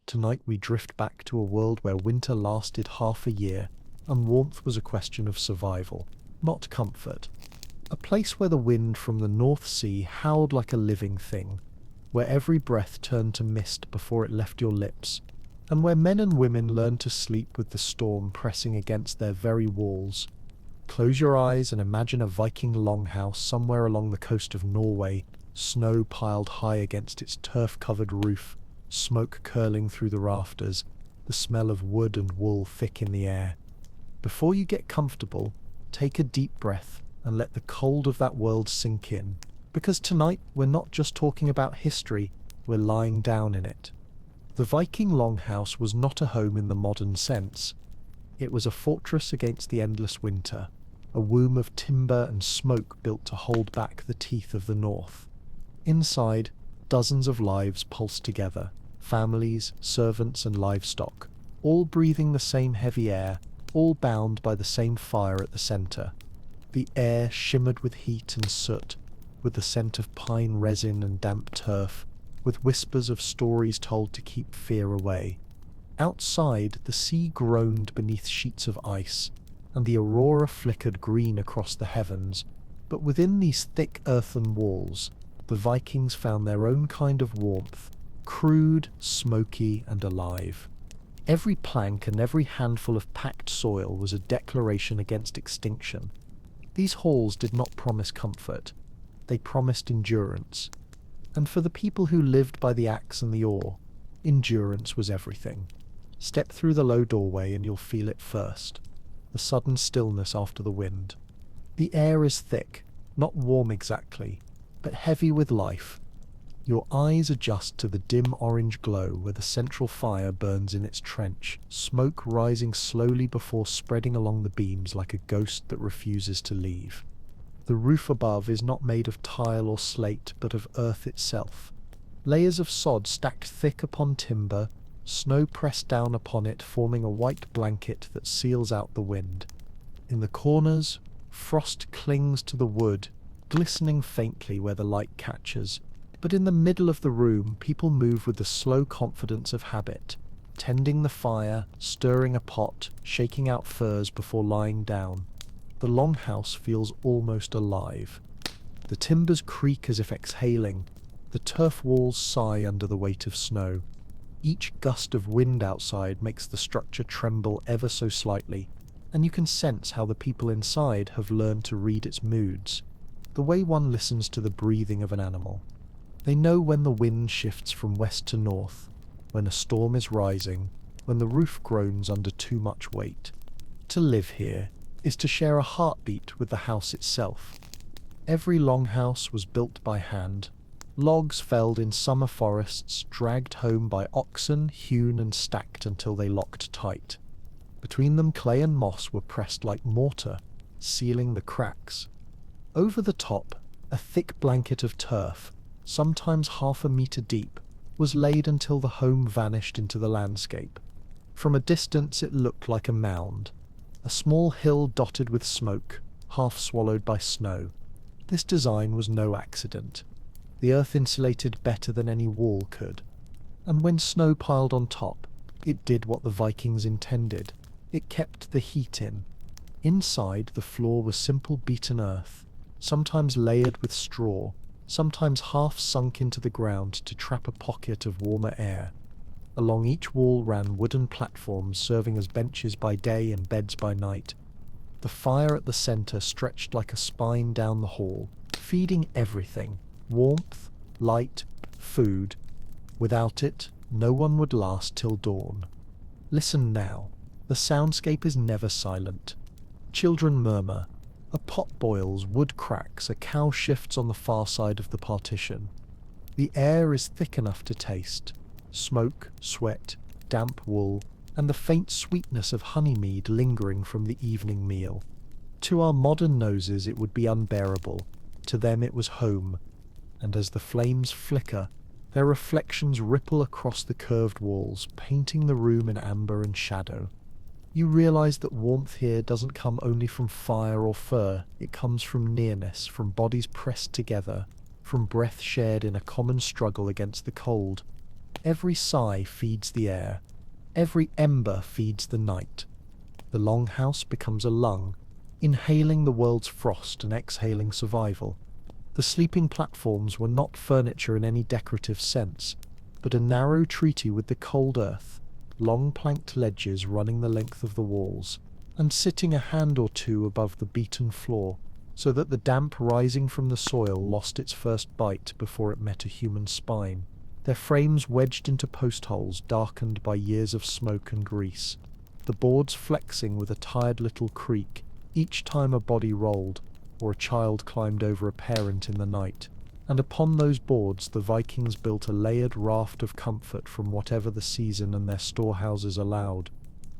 Tonight we drift back to a world where winter lasted half a year, and warmth was a question of survival, not comfort. A place where the wind from the North Sea howled like a living thing, where every breath turned to mist before it left your lips, and where men and women learned to sleep with the storm pressing against their very walls. Close your eyes and imagine a Viking longhouse somewhere along the coast of Norway, snow piled high against its turf-covered roof, smoke curling through the rafters, the smell of wood and wool thick in the air. Before you get comfortable, take a deep breath and let the cold of that world sink in, because tonight we're not just talking about history, we're lying down in it. The Viking longhouse was not a home in the modern sense. It was a fortress against the endless winter, a womb of timber and smoke built to hold back the teeth of the north. Inside, dozens of lives pulsed together, families, servants and livestock, all breathing the same heavy air, all bound by the same fire at the center. The air shimmered with heat and soot, with the scent of pine resin and damp turf, with whispers of stories told to keep fear away. Outside, the sea groaned beneath sheets of ice, and the aurora flickered green across the heavens, but within these thick earthen walls, the Vikings found their own kind of warmth, crude, smoky, and alive. Every plank and every handful of packed soil was a declaration against extinction. These halls did not promise comfort, they promised endurance. And for the people who lived by the axe and the oar, endurance was everything. Step through the low doorway and you'll feel it first, the sudden stillness after the wind. The air is thick, not warm exactly, but heavy with life. Your eyes adjust to the dim orange glow where the central fire burns in its trench, smoke rising slowly before spreading along the beams like a ghost that refuses to leave. The roof above is not made of tile or slate, but of earth itself. Layers of sod stacked thick upon timber, snow pressed down upon it, forming a white blanket that seals out the wind. In the corners, frost clings to the wood, glistening faintly where the light catches. But in the middle of the room, people move with the slow confidence of habit, tending the fire, stirring a pot, shaking out furs before lying down. The longhouse feels almost alive. The timbers creak as if exhaling. The turf walls sigh under the weight of snow. Each gust of wind outside makes the structure tremble ever so slightly, and you can sense how the people inside have learned to read its moods, the way one listens to the breathing of an animal. They know when the wind shifts from west to north, when a storm is rising, when the roof groans under too much weight. To live here is to share a heartbeat with the house itself. Every longhouse was built by hand, logs felled in summer forests, dragged home by oxen, hewn and stacked until they locked tight. Between them clay and moss were pressed like mortar, sealing the cracks. Over the top, a thick blanket of turf, sometimes half a meter deep, was laid until the home vanished into the landscape. From a distance it looked like a mound, a small hill dotted with smoke, half swallowed by snow. This design was no accident. The earth insulated better than any wall could. And when snow piled on top, it did what the Vikings intended. It kept the heat in. Inside, the floor was simple beaten earth, sometimes layered with straw, sometimes half sunk into the ground to trap a pocket of warmer air. Along each wall ran wooden platforms serving as benches by day and beds by night. The fire at the center stretched like a spine down the hall, feeding everything: warmth, light, food. Without it, no one would last till dawn. Listen now. The soundscape is never silent. Children murmur. A pot boils, wood cracks, a cow shifts on the far side of the partition. The air is thick enough to taste. Smoke, sweat, damp wool, and the faint sweetness of honeymead lingering from the evening meal. To our modern noses it would be unbearable. To them it was home. And as the flames flicker, their reflections ripple across the curved walls, painting the room in amber and shadow. You realize that warmth here doesn't come only from fire or fur. It comes from nearness, from bodies pressed together, from breath shared in a common struggle against the cold. Every sigh feeds the air. Every ember feeds the night. The longhouse becomes a lung, inhaling the world's frost and exhaling survival. The sleeping platforms were not furniture in any decorative sense, but a narrow treaty with the cold earth, long planked ledges running the length of the walls, and sitting a hand or two above the beaten floor, so that the damp rising from the soil lost its first bite before it met a human spine, their frames wedged into post holes darkened by years of smoke and grease, the boards flexing with a tired little creak each time a body rolled, or a child climbed over a parent in the night. And upon those boards the Vikings built a layered raft of comfort from whatever the season and their storehouses allowed.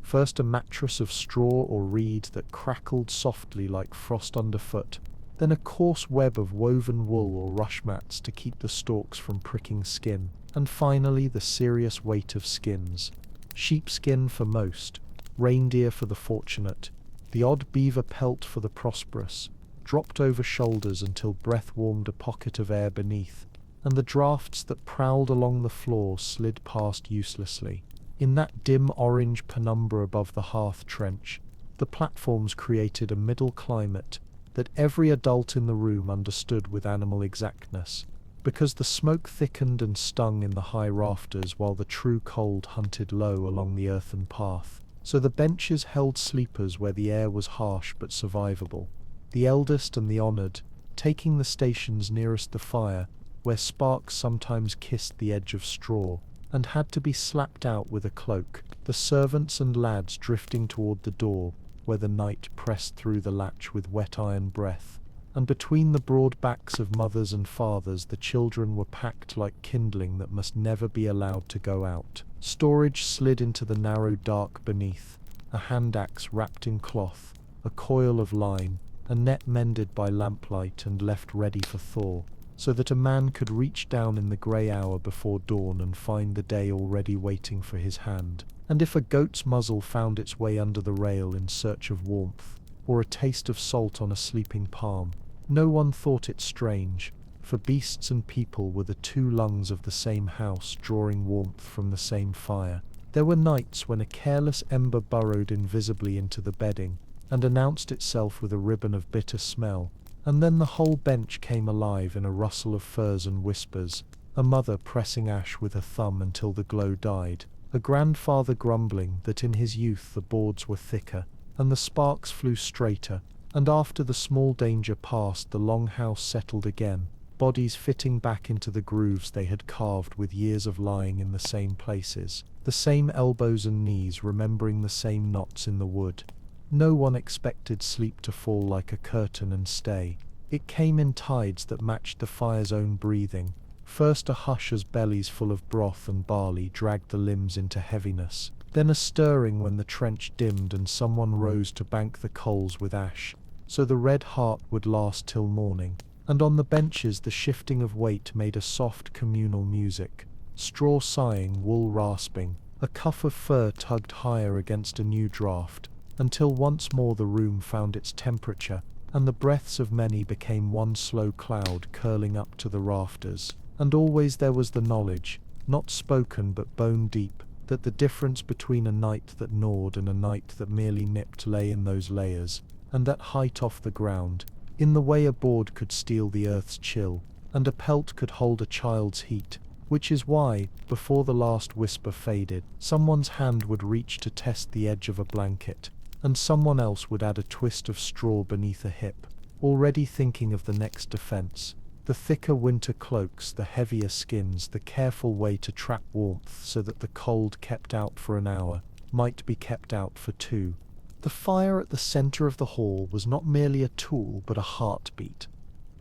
First a mattress of straw or reed that crackled softly like frost underfoot, then a coarse web of woven wool or rush mats to keep the stalks from pricking skin, and finally the serious weight of skins. Sheepskin for most, reindeer for the fortunate, the odd beaver pelt for the prosperous, dropped over shoulders until breath warmed a pocket of air beneath, and the drafts that prowled along the floor slid past uselessly. In that dim orange penumbra above the hearth trench, the platforms created a middle climate that every adult in the room understood with animal exactness, because the smoke thickened and stung in the high rafters while the true cold hunted low along the earthen path. So the benches held sleepers where the air was harsh but survivable. The eldest and the honoured, taking the stations nearest the fire, where sparks sometimes kissed the edge of straw, and had to be slapped out with a cloak, the servants and lads drifting toward the door, where the night pressed through the latch with wet iron breath, and between the broad backs of mothers and fathers the children were packed like kindling that must never be allowed to go out. Storage slid into the narrow dark beneath, a hand axe wrapped in cloth, a coil of line, a net mended by lamplight and left ready for thaw, so that a man could reach down in the grey hour before dawn and find the day already waiting for his hand. And if a goat's muzzle found its way under the rail in search of warmth, or a taste of salt on a sleeping palm, no one thought it strange, for beasts and people were the two lungs of the same house drawing warmth from the same fire. There were nights when a careless ember burrowed invisibly into the bedding, and announced itself with a ribbon of bitter smell, and then the whole bench came alive in a rustle of furs and whispers, a mother pressing ash with her thumb until the glow died, a grandfather grumbling that in his youth the boards were thicker, and the sparks flew straighter, and after the small danger passed the longhouse settled again, bodies fitting back into the grooves they had carved with years of lying in the same places, the same elbows and knees remembering the same knots in the wood. No one expected sleep to fall like a curtain and stay. It came in tides that matched the fire's own breathing. First a hush as bellies full of broth and barley dragged the limbs into heaviness, then a stirring when the trench dimmed and someone rose to bank the coals with ash, so the red heart would last till morning. And on the benches the shifting of weight made a soft communal music, straw sighing, wool rasping, a cuff of fur tugged higher against a new draught, until once more the room found its temperature, and the breaths of many became one slow cloud curling up to the rafters. And always there was the knowledge, not spoken but bone deep, that the difference between a night that gnawed and a night that merely nipped lay in those layers, and that height off the ground, in the way a board could steal the earth's chill, and a pelt could hold a child's heat, which is why, before the last whisper faded, someone's hand would reach to test the edge of a blanket, and someone else would add a twist of straw beneath a hip, already thinking of the next defense. The thicker winter cloaks, the heavier skins, the careful way to trap warmth so that the cold kept out for an hour might be kept out for two. The fire at the center of the hall was not merely a tool but a heartbeat,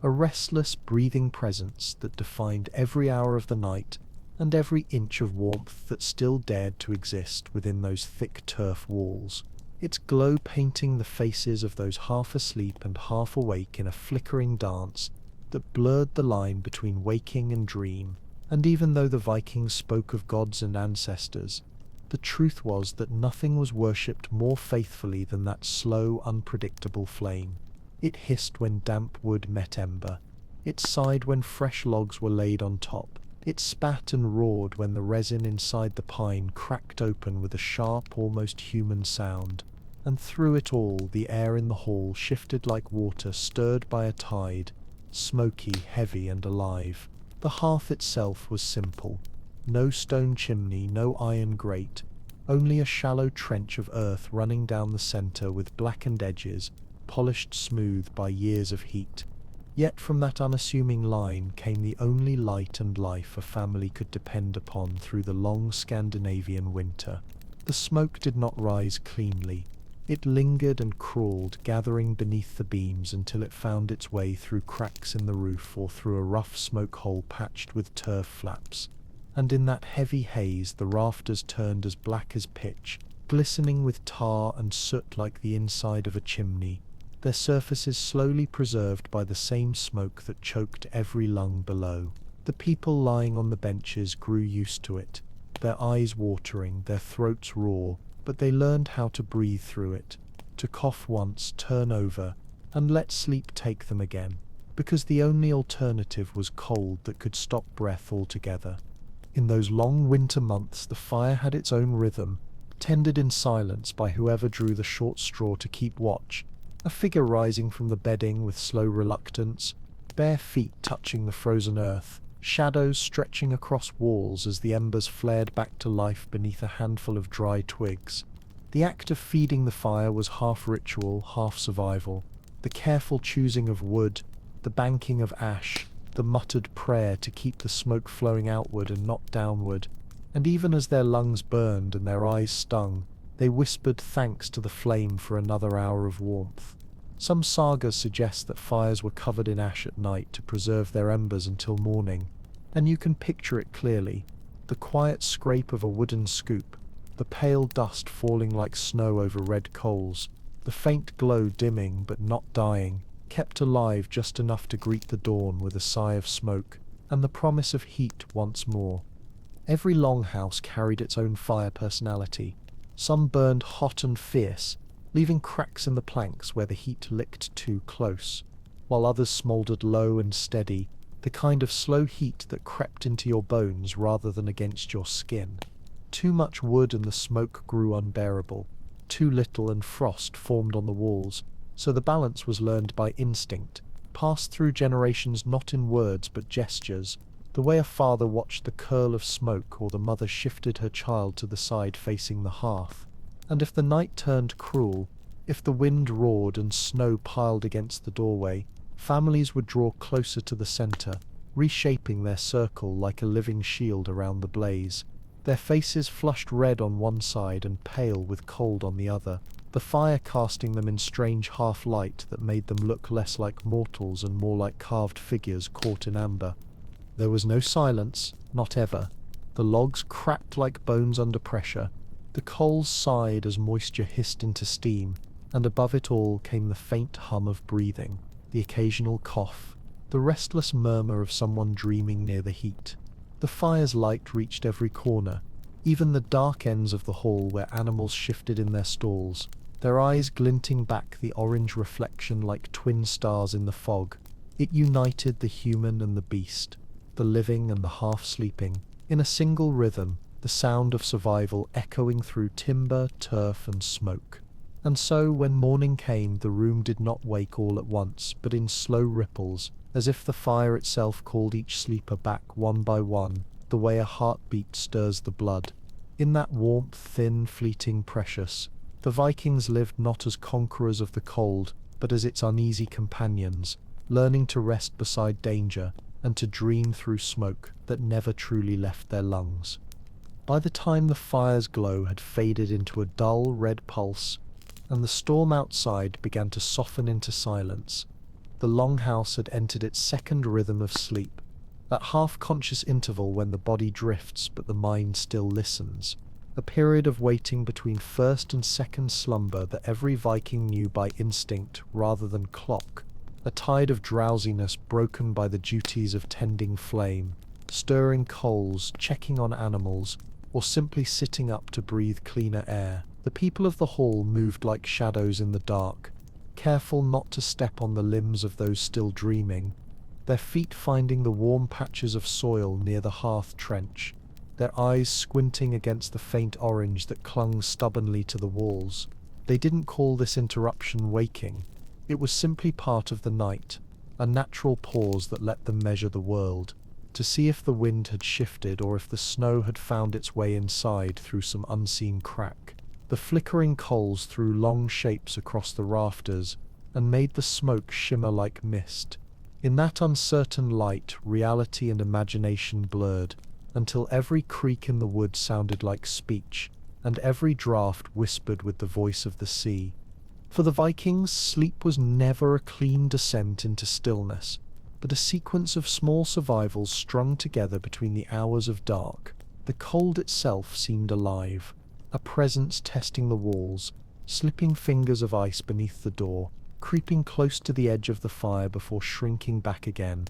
a restless, breathing presence that defined every hour of the night and every inch of warmth that still dared to exist within those thick turf walls, its glow painting the faces of those half asleep and half awake in a flickering dance that blurred the line between waking and dream. And even though the Vikings spoke of gods and ancestors, the truth was that nothing was worshipped more faithfully than that slow, unpredictable flame. It hissed when damp wood met ember. It sighed when fresh logs were laid on top. It spat and roared when the resin inside the pine cracked open with a sharp, almost human sound, and through it all the air in the hall shifted like water stirred by a tide, smoky, heavy, and alive. The hearth itself was simple. No stone chimney, no iron grate, only a shallow trench of earth running down the center with blackened edges, polished smooth by years of heat. Yet from that unassuming line came the only light and life a family could depend upon through the long Scandinavian winter. The smoke did not rise cleanly. It lingered and crawled, gathering beneath the beams until it found its way through cracks in the roof or through a rough smoke hole patched with turf flaps. And in that heavy haze the rafters turned as black as pitch, glistening with tar and soot like the inside of a chimney, their surfaces slowly preserved by the same smoke that choked every lung below. The people lying on the benches grew used to it, their eyes watering, their throats raw, but they learned how to breathe through it, to cough once, turn over, and let sleep take them again, because the only alternative was cold that could stop breath altogether. In those long winter months the fire had its own rhythm, tended in silence by whoever drew the short straw to keep watch, a figure rising from the bedding with slow reluctance, bare feet touching the frozen earth, shadows stretching across walls as the embers flared back to life beneath a handful of dry twigs. The act of feeding the fire was half ritual, half survival. The careful choosing of wood, the banking of ash, the muttered prayer to keep the smoke flowing outward and not downward, and even as their lungs burned and their eyes stung, they whispered thanks to the flame for another hour of warmth. Some sagas suggest that fires were covered in ash at night to preserve their embers until morning, and you can picture it clearly. The quiet scrape of a wooden scoop, the pale dust falling like snow over red coals, the faint glow dimming but not dying, kept alive just enough to greet the dawn with a sigh of smoke, and the promise of heat once more. Every longhouse carried its own fire personality. Some burned hot and fierce, leaving cracks in the planks where the heat licked too close, while others smouldered low and steady, the kind of slow heat that crept into your bones rather than against your skin. Too much wood and the smoke grew unbearable. Too little and frost formed on the walls, so the balance was learned by instinct, passed through generations not in words but gestures, the way a father watched the curl of smoke or the mother shifted her child to the side facing the hearth. And if the night turned cruel, if the wind roared and snow piled against the doorway, families would draw closer to the center, reshaping their circle like a living shield around the blaze, their faces flushed red on one side and pale with cold on the other, the fire casting them in strange half-light that made them look less like mortals and more like carved figures caught in amber. There was no silence, not ever. The logs cracked like bones under pressure, the coals sighed as moisture hissed into steam, and above it all came the faint hum of breathing, the occasional cough, the restless murmur of someone dreaming near the heat. The fire's light reached every corner, even the dark ends of the hall where animals shifted in their stalls, their eyes glinting back the orange reflection like twin stars in the fog. It united the human and the beast, the living and the half-sleeping, in a single rhythm, the sound of survival echoing through timber, turf, and smoke. And so, when morning came, the room did not wake all at once, but in slow ripples, as if the fire itself called each sleeper back one by one, the way a heartbeat stirs the blood. In that warmth, thin, fleeting, precious, the Vikings lived not as conquerors of the cold, but as its uneasy companions, learning to rest beside danger, and to dream through smoke that never truly left their lungs. By the time the fire's glow had faded into a dull red pulse, and the storm outside began to soften into silence, the longhouse had entered its second rhythm of sleep, that half-conscious interval when the body drifts but the mind still listens, a period of waiting between first and second slumber that every Viking knew by instinct rather than clock, a tide of drowsiness broken by the duties of tending flame, stirring coals, checking on animals, or simply sitting up to breathe cleaner air. The people of the hall moved like shadows in the dark, careful not to step on the limbs of those still dreaming, their feet finding the warm patches of soil near the hearth trench, their eyes squinting against the faint orange that clung stubbornly to the walls. They didn't call this interruption waking. It was simply part of the night, a natural pause that let them measure the world, to see if the wind had shifted or if the snow had found its way inside through some unseen crack. The flickering coals threw long shapes across the rafters and made the smoke shimmer like mist. In that uncertain light, reality and imagination blurred, until every creak in the wood sounded like speech, and every draught whispered with the voice of the sea. For the Vikings, sleep was never a clean descent into stillness, but a sequence of small survivals strung together between the hours of dark. The cold itself seemed alive, a presence testing the walls, slipping fingers of ice beneath the door, creeping close to the edge of the fire before shrinking back again.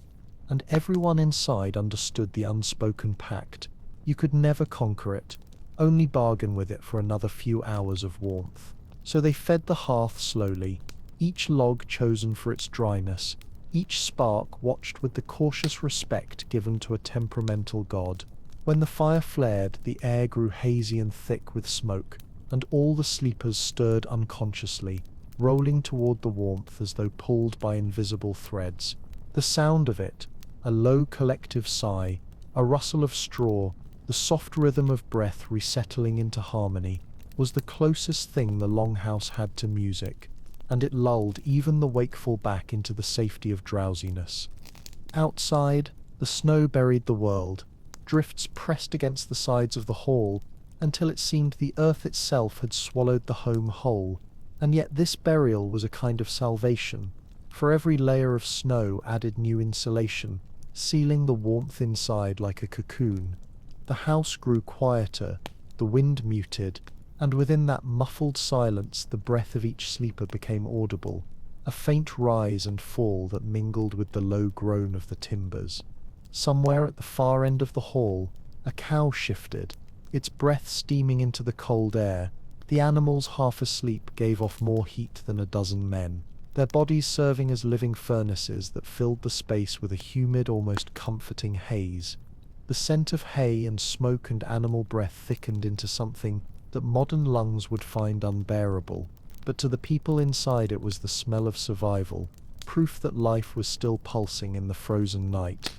And everyone inside understood the unspoken pact. You could never conquer it, only bargain with it for another few hours of warmth. So they fed the hearth slowly, each log chosen for its dryness, each spark watched with the cautious respect given to a temperamental god. When the fire flared, the air grew hazy and thick with smoke, and all the sleepers stirred unconsciously, rolling toward the warmth as though pulled by invisible threads. The sound of it, a low collective sigh, a rustle of straw, the soft rhythm of breath resettling into harmony, was the closest thing the Longhouse had to music, and it lulled even the wakeful back into the safety of drowsiness. Outside, the snow buried the world. Drifts pressed against the sides of the hall until it seemed the earth itself had swallowed the home whole, and yet this burial was a kind of salvation, for every layer of snow added new insulation, sealing the warmth inside like a cocoon. The house grew quieter, the wind muted, and within that muffled silence the breath of each sleeper became audible, a faint rise and fall that mingled with the low groan of the timbers. Somewhere at the far end of the hall, a cow shifted, its breath steaming into the cold air. The animals, half asleep, gave off more heat than a dozen men, their bodies serving as living furnaces that filled the space with a humid, almost comforting haze. The scent of hay and smoke and animal breath thickened into something that modern lungs would find unbearable, but to the people inside it was the smell of survival, proof that life was still pulsing in the frozen night.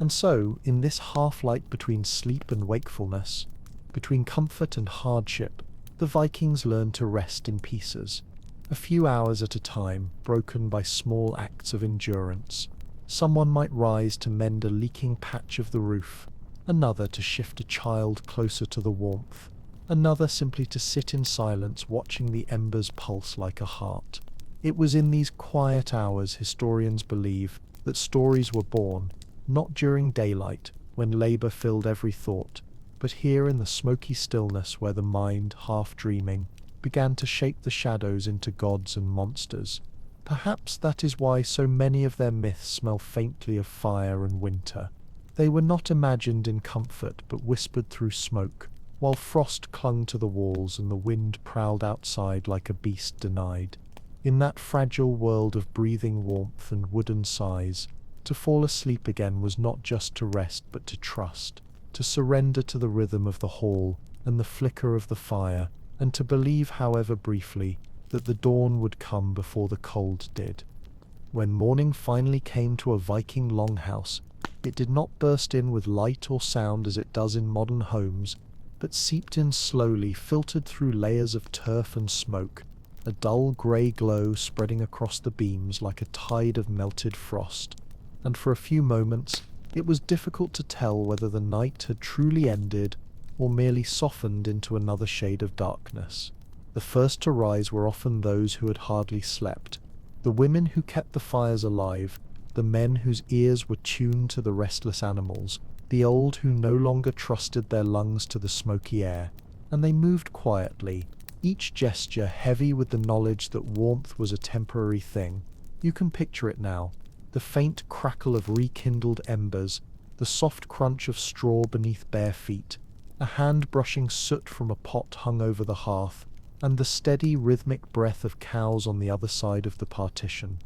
And so, in this half-light between sleep and wakefulness, between comfort and hardship, the Vikings learned to rest in pieces, a few hours at a time, broken by small acts of endurance. Someone might rise to mend a leaking patch of the roof, another to shift a child closer to the warmth, another simply to sit in silence watching the embers pulse like a heart. It was in these quiet hours, historians believe, that stories were born, not during daylight, when labor filled every thought, but here in the smoky stillness where the mind, half dreaming, began to shape the shadows into gods and monsters. Perhaps that is why so many of their myths smell faintly of fire and winter. They were not imagined in comfort, but whispered through smoke, while frost clung to the walls and the wind prowled outside like a beast denied. In that fragile world of breathing warmth and wooden sighs, to fall asleep again was not just to rest but to trust, to surrender to the rhythm of the hall and the flicker of the fire, and to believe, however briefly, that the dawn would come before the cold did. When morning finally came to a Viking longhouse, it did not burst in with light or sound as it does in modern homes, but seeped in slowly, filtered through layers of turf and smoke, a dull grey glow spreading across the beams like a tide of melted frost. And for a few moments, it was difficult to tell whether the night had truly ended or merely softened into another shade of darkness. The first to rise were often those who had hardly slept, the women who kept the fires alive, the men whose ears were tuned to the restless animals, the old who no longer trusted their lungs to the smoky air, and they moved quietly, each gesture heavy with the knowledge that warmth was a temporary thing. You can picture it now. The faint crackle of rekindled embers, the soft crunch of straw beneath bare feet, a hand brushing soot from a pot hung over the hearth, and the steady rhythmic breath of cows on the other side of the partition.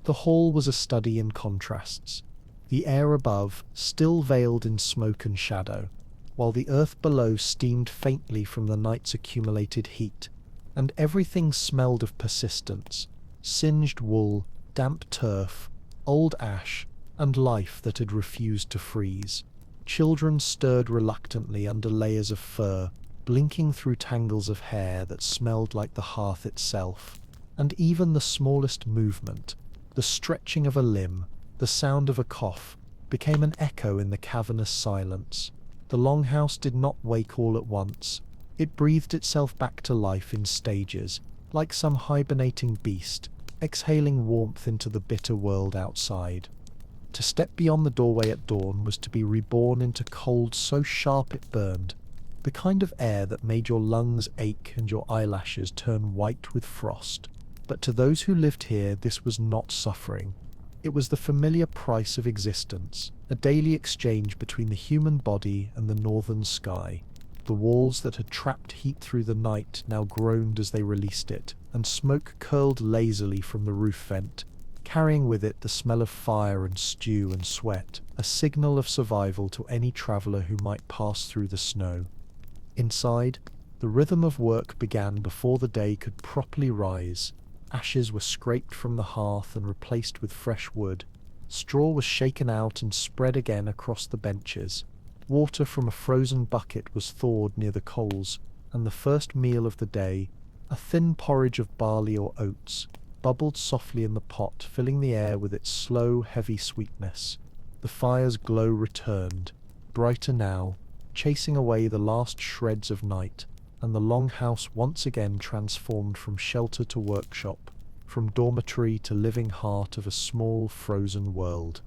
The hall was a study in contrasts. the air above still veiled in smoke and shadow, while the earth below steamed faintly from the night's accumulated heat, and everything smelled of persistence, singed wool, damp turf, old ash, and life that had refused to freeze. Children stirred reluctantly under layers of fur, blinking through tangles of hair that smelled like the hearth itself, and even the smallest movement, the stretching of a limb, the sound of a cough, became an echo in the cavernous silence. The longhouse did not wake all at once. It breathed itself back to life in stages, like some hibernating beast, exhaling warmth into the bitter world outside. To step beyond the doorway at dawn was to be reborn into cold so sharp it burned, the kind of air that made your lungs ache and your eyelashes turn white with frost. But to those who lived here, this was not suffering. It was the familiar price of existence, a daily exchange between the human body and the northern sky. The walls that had trapped heat through the night now groaned as they released it, and smoke curled lazily from the roof vent, carrying with it the smell of fire and stew and sweat, a signal of survival to any traveller who might pass through the snow. Inside, the rhythm of work began before the day could properly rise. Ashes were scraped from the hearth and replaced with fresh wood. Straw was shaken out and spread again across the benches. Water from a frozen bucket was thawed near the coals, and the first meal of the day, a thin porridge of barley or oats, bubbled softly in the pot, filling the air with its slow, heavy sweetness. The fire's glow returned, brighter now, chasing away the last shreds of night, and the longhouse once again transformed from shelter to workshop, from dormitory to living heart of a small, frozen world.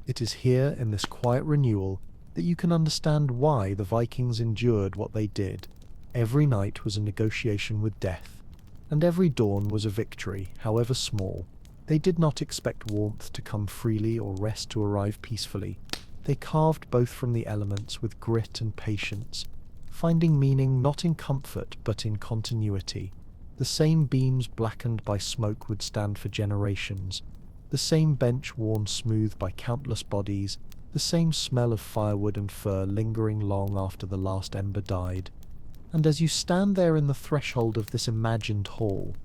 It is here, in this quiet renewal, that you can understand why the Vikings endured what they did. Every night was a negotiation with death, and every dawn was a victory, however small. They did not expect warmth to come freely or rest to arrive peacefully. They carved both from the elements with grit and patience, finding meaning not in comfort but in continuity. The same beams blackened by smoke would stand for generations, the same bench worn smooth by countless bodies, the same smell of firewood and fur lingering long after the last ember died. And as you stand there in the threshold of this imagined hall,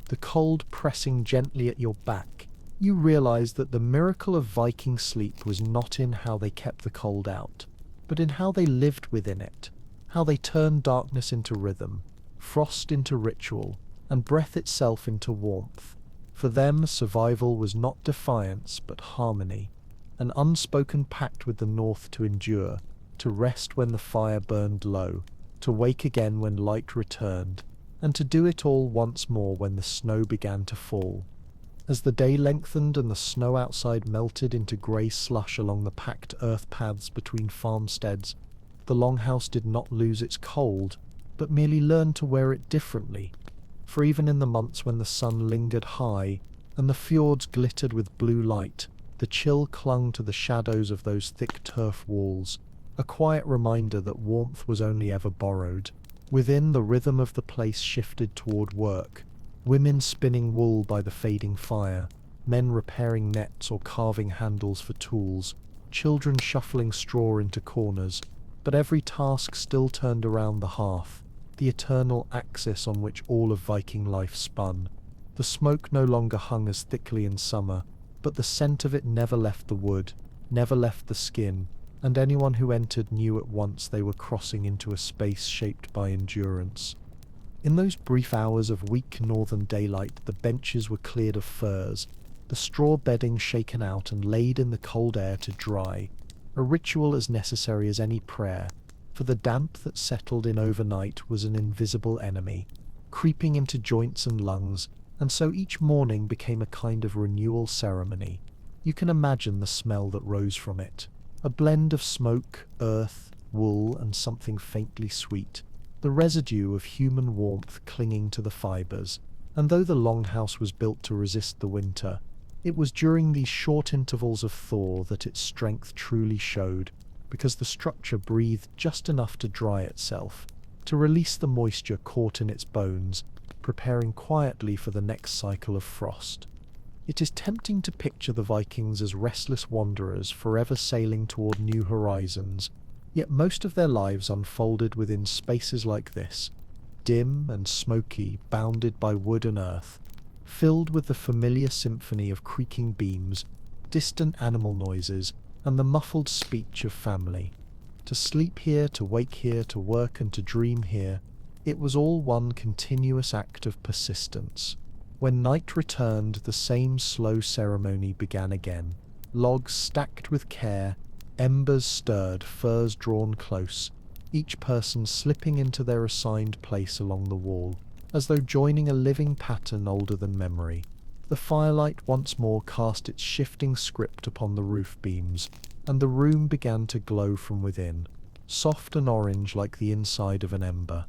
the cold pressing gently at your back, you realize that the miracle of Viking sleep was not in how they kept the cold out, but in how they lived within it, how they turned darkness into rhythm, frost into ritual, and breath itself into warmth. For them, survival was not defiance but harmony, an unspoken pact with the north to endure, to rest when the fire burned low, to wake again when light returned, and to do it all once more when the snow began to fall. As the day lengthened and the snow outside melted into grey slush along the packed earth paths between farmsteads, the longhouse did not lose its cold, but merely learned to wear it differently. For even in the months when the sun lingered high and the fjords glittered with blue light, the chill clung to the shadows of those thick turf walls, a quiet reminder that warmth was only ever borrowed. Within, the rhythm of the place shifted toward work, women spinning wool by the fading fire, men repairing nets or carving handles for tools, children shuffling straw into corners, but every task still turned around the hearth, the eternal axis on which all of Viking life spun. The smoke no longer hung as thickly in summer, but the scent of it never left the wood, never left the skin, and anyone who entered knew at once they were crossing into a space shaped by endurance. In those brief hours of weak northern daylight, the benches were cleared of furs, the straw bedding shaken out and laid in the cold air to dry, a ritual as necessary as any prayer, for the damp that settled in overnight was an invisible enemy, creeping into joints and lungs, and so each morning became a kind of renewal ceremony. You can imagine the smell that rose from it, a blend of smoke, earth, wool, and something faintly sweet, the residue of human warmth clinging to the fibres. And though the longhouse was built to resist the winter, it was during these short intervals of thaw that its strength truly showed, because the structure breathed just enough to dry itself, to release the moisture caught in its bones, preparing quietly for the next cycle of frost. It is tempting to picture the Vikings as restless wanderers forever sailing toward new horizons, yet most of their lives unfolded within spaces like this, dim and smoky, bounded by wood and earth, filled with the familiar symphony of creaking beams, distant animal noises, and the muffled speech of family. To sleep here, to wake here, to work and to dream here, it was all one continuous act of persistence. When night returned, the same slow ceremony began again. Logs stacked with care, embers stirred, furs drawn close, each person slipping into their assigned place along the wall, as though joining a living pattern older than memory. The firelight once more cast its shifting script upon the roof beams, and the room began to glow from within, soft and orange like the inside of an ember.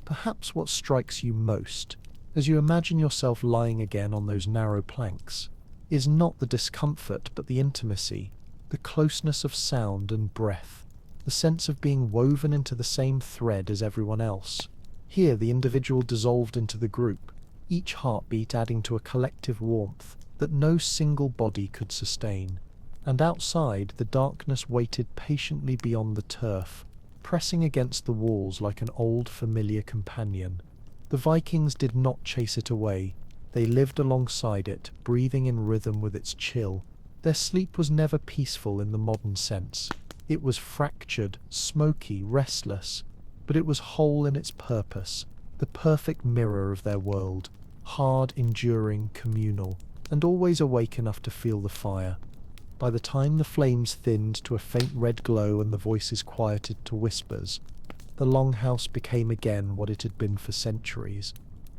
Perhaps what strikes you most, as you imagine yourself lying again on those narrow planks, is not the discomfort but the intimacy, the closeness of sound and breath, the sense of being woven into the same thread as everyone else. Here the individual dissolved into the group, each heartbeat adding to a collective warmth that no single body could sustain. And outside, the darkness waited patiently beyond the turf, pressing against the walls like an old familiar companion. The Vikings did not chase it away. They lived alongside it, breathing in rhythm with its chill. Their sleep was never peaceful in the modern sense. It was fractured, smoky, restless, but it was whole in its purpose, the perfect mirror of their world, hard, enduring, communal, and always awake enough to feel the fire. By the time the flames thinned to a faint red glow and the voices quieted to whispers, the Longhouse became again what it had been for centuries,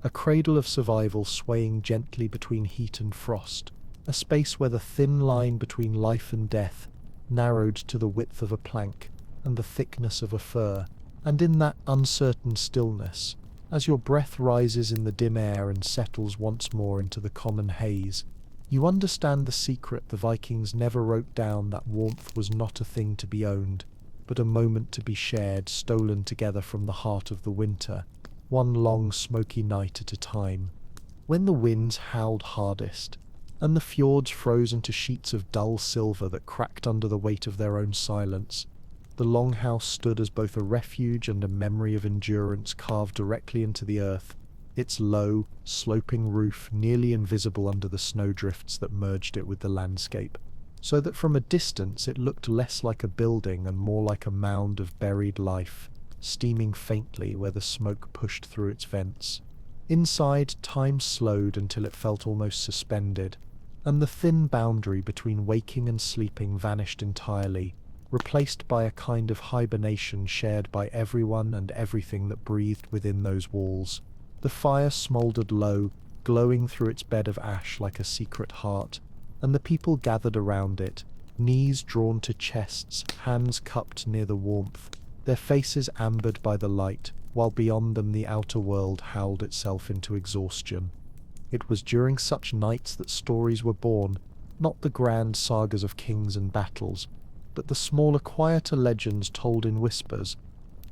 a cradle of survival swaying gently between heat and frost, a space where the thin line between life and death narrowed to the width of a plank and the thickness of a fir. And in that uncertain stillness, as your breath rises in the dim air and settles once more into the common haze, you understand the secret the Vikings never wrote down: that warmth was not a thing to be owned, but a moment to be shared, stolen together from the heart of the winter, one long smoky night at a time. When the winds howled hardest, and the fjords froze into sheets of dull silver that cracked under the weight of their own silence, the Longhouse stood as both a refuge and a memory of endurance carved directly into the earth, its low, sloping roof nearly invisible under the snowdrifts that merged it with the landscape, so that from a distance it looked less like a building and more like a mound of buried life, steaming faintly where the smoke pushed through its vents. Inside, time slowed until it felt almost suspended, and the thin boundary between waking and sleeping vanished entirely, replaced by a kind of hibernation shared by everyone and everything that breathed within those walls. The fire smouldered low, glowing through its bed of ash like a secret heart, and the people gathered around it, knees drawn to chests, hands cupped near the warmth, their faces ambered by the light, while beyond them the outer world howled itself into exhaustion. It was during such nights that stories were born, not the grand sagas of kings and battles, but the smaller, quieter legends told in whispers,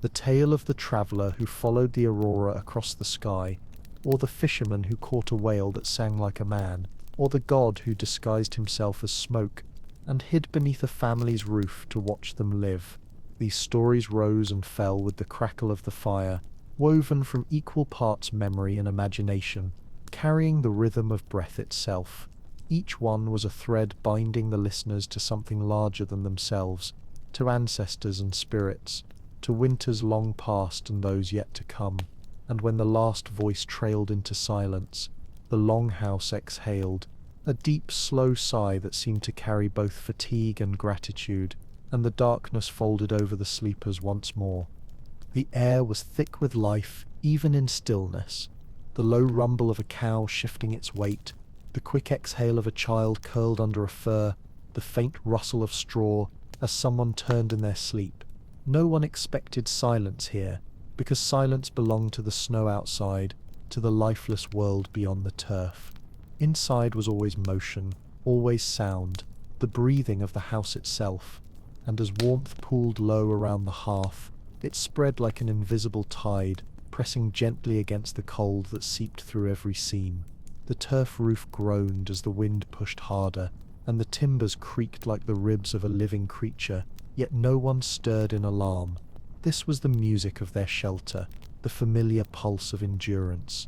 the tale of the traveller who followed the aurora across the sky, or the fisherman who caught a whale that sang like a man, or the god who disguised himself as smoke and hid beneath a family's roof to watch them live. These stories rose and fell with the crackle of the fire, woven from equal parts memory and imagination, carrying the rhythm of breath itself. Each one was a thread binding the listeners to something larger than themselves, to ancestors and spirits, to winters long past and those yet to come. And when the last voice trailed into silence, the Longhouse exhaled, a deep, slow sigh that seemed to carry both fatigue and gratitude, and the darkness folded over the sleepers once more. The air was thick with life, even in stillness. The low rumble of a cow shifting its weight, the quick exhale of a child curled under a fir, the faint rustle of straw as someone turned in their sleep. No one expected silence here, because silence belonged to the snow outside, to the lifeless world beyond the turf. Inside was always motion, always sound, the breathing of the house itself, and as warmth pooled low around the hearth, it spread like an invisible tide, pressing gently against the cold that seeped through every seam. The turf roof groaned as the wind pushed harder, and the timbers creaked like the ribs of a living creature, yet no one stirred in alarm. This was the music of their shelter, the familiar pulse of endurance.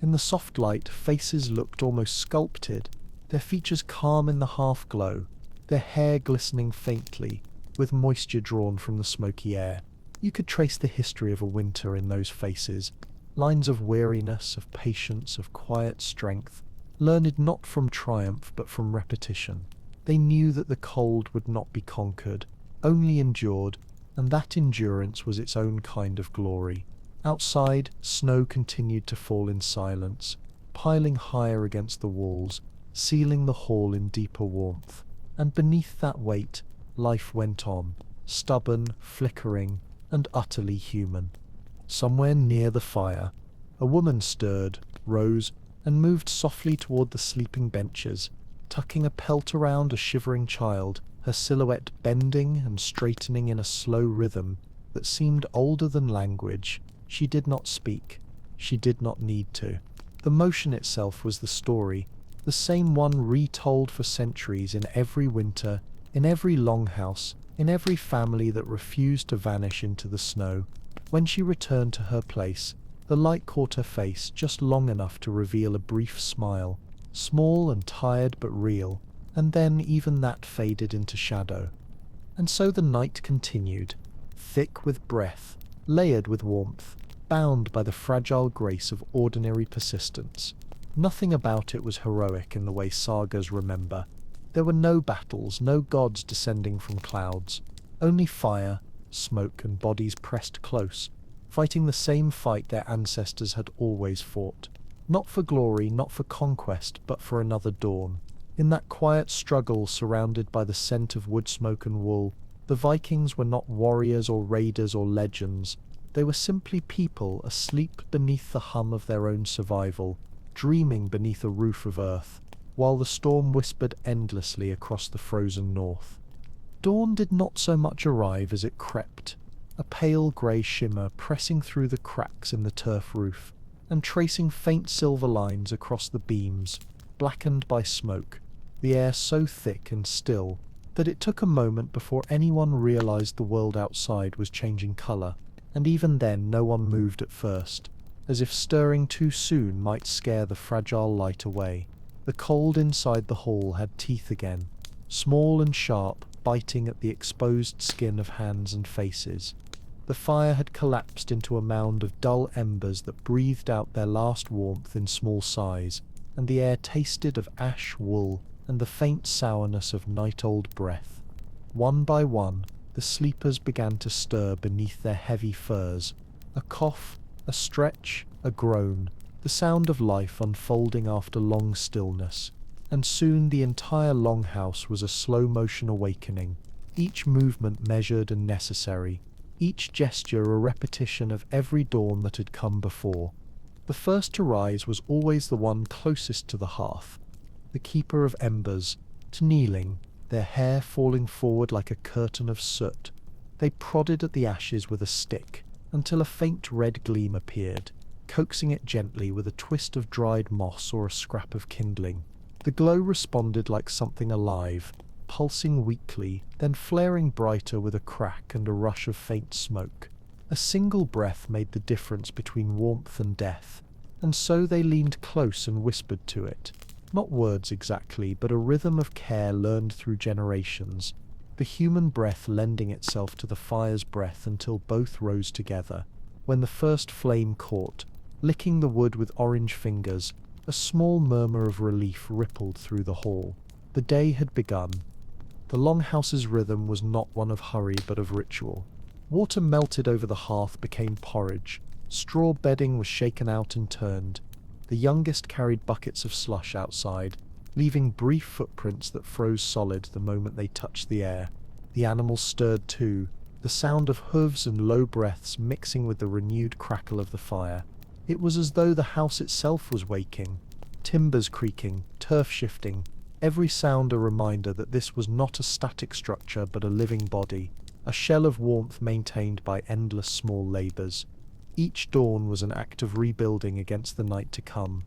In the soft light, faces looked almost sculpted, their features calm in the half-glow, their hair glistening faintly, with moisture drawn from the smoky air. You could trace the history of a winter in those faces, lines of weariness, of patience, of quiet strength, learned not from triumph but from repetition. They knew that the cold would not be conquered, only endured, and that endurance was its own kind of glory. Outside, snow continued to fall in silence, piling higher against the walls, sealing the hall in deeper warmth. And beneath that weight, life went on, stubborn, flickering, and utterly human. Somewhere near the fire, a woman stirred, rose, and moved softly toward the sleeping benches, tucking a pelt around a shivering child, her silhouette bending and straightening in a slow rhythm that seemed older than language. She did not speak. She did not need to. The motion itself was the story, the same one retold for centuries in every winter, in every longhouse, in every family that refused to vanish into the snow. When she returned to her place, the light caught her face just long enough to reveal a brief smile, small and tired but real, and then even that faded into shadow. And so the night continued, thick with breath, layered with warmth, bound by the fragile grace of ordinary persistence. Nothing about it was heroic in the way sagas remember. There were no battles, no gods descending from clouds, only fire, smoke, and bodies pressed close, fighting the same fight their ancestors had always fought. Not for glory, not for conquest, but for another dawn. In that quiet struggle surrounded by the scent of wood smoke and wool, the Vikings were not warriors or raiders or legends. They were simply people asleep beneath the hum of their own survival, dreaming beneath a roof of earth, while the storm whispered endlessly across the frozen north. Dawn did not so much arrive as it crept, a pale grey shimmer pressing through the cracks in the turf roof, and tracing faint silver lines across the beams, blackened by smoke, the air so thick and still that it took a moment before anyone realized the world outside was changing color, and even then no one moved at first, as if stirring too soon might scare the fragile light away. The cold inside the hall had teeth again, small and sharp, biting at the exposed skin of hands and faces. The fire had collapsed into a mound of dull embers that breathed out their last warmth in small sighs, and the air tasted of ash, wool, and the faint sourness of night-old breath. One by one, the sleepers began to stir beneath their heavy furs. A cough, a stretch, a groan, the sound of life unfolding after long stillness. And soon the entire longhouse was a slow-motion awakening, each movement measured and necessary, each gesture a repetition of every dawn that had come before. The first to rise was always the one closest to the hearth, the keeper of embers, to kneeling, their hair falling forward like a curtain of soot. They prodded at the ashes with a stick, until a faint red gleam appeared, coaxing it gently with a twist of dried moss or a scrap of kindling. The glow responded like something alive, pulsing weakly, then flaring brighter with a crack and a rush of faint smoke. A single breath made the difference between warmth and death, and so they leaned close and whispered to it. Not words exactly, but a rhythm of care learned through generations, the human breath lending itself to the fire's breath until both rose together. When the first flame caught, licking the wood with orange fingers, a small murmur of relief rippled through the hall. The day had begun. The longhouse's rhythm was not one of hurry but of ritual. Water melted over the hearth became porridge, straw bedding was shaken out and turned. The youngest carried buckets of slush outside, leaving brief footprints that froze solid the moment they touched the air. The animals stirred too, the sound of hooves and low breaths mixing with the renewed crackle of the fire. It was as though the house itself was waking, timbers creaking, turf shifting, every sound a reminder that this was not a static structure but a living body, a shell of warmth maintained by endless small labors. Each dawn was an act of rebuilding against the night to come.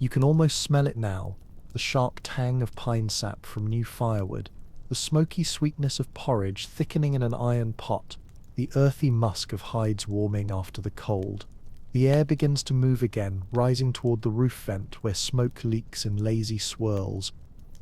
You can almost smell it now, the sharp tang of pine sap from new firewood, the smoky sweetness of porridge thickening in an iron pot, the earthy musk of hides warming after the cold. The air begins to move again, rising toward the roof vent where smoke leaks in lazy swirls,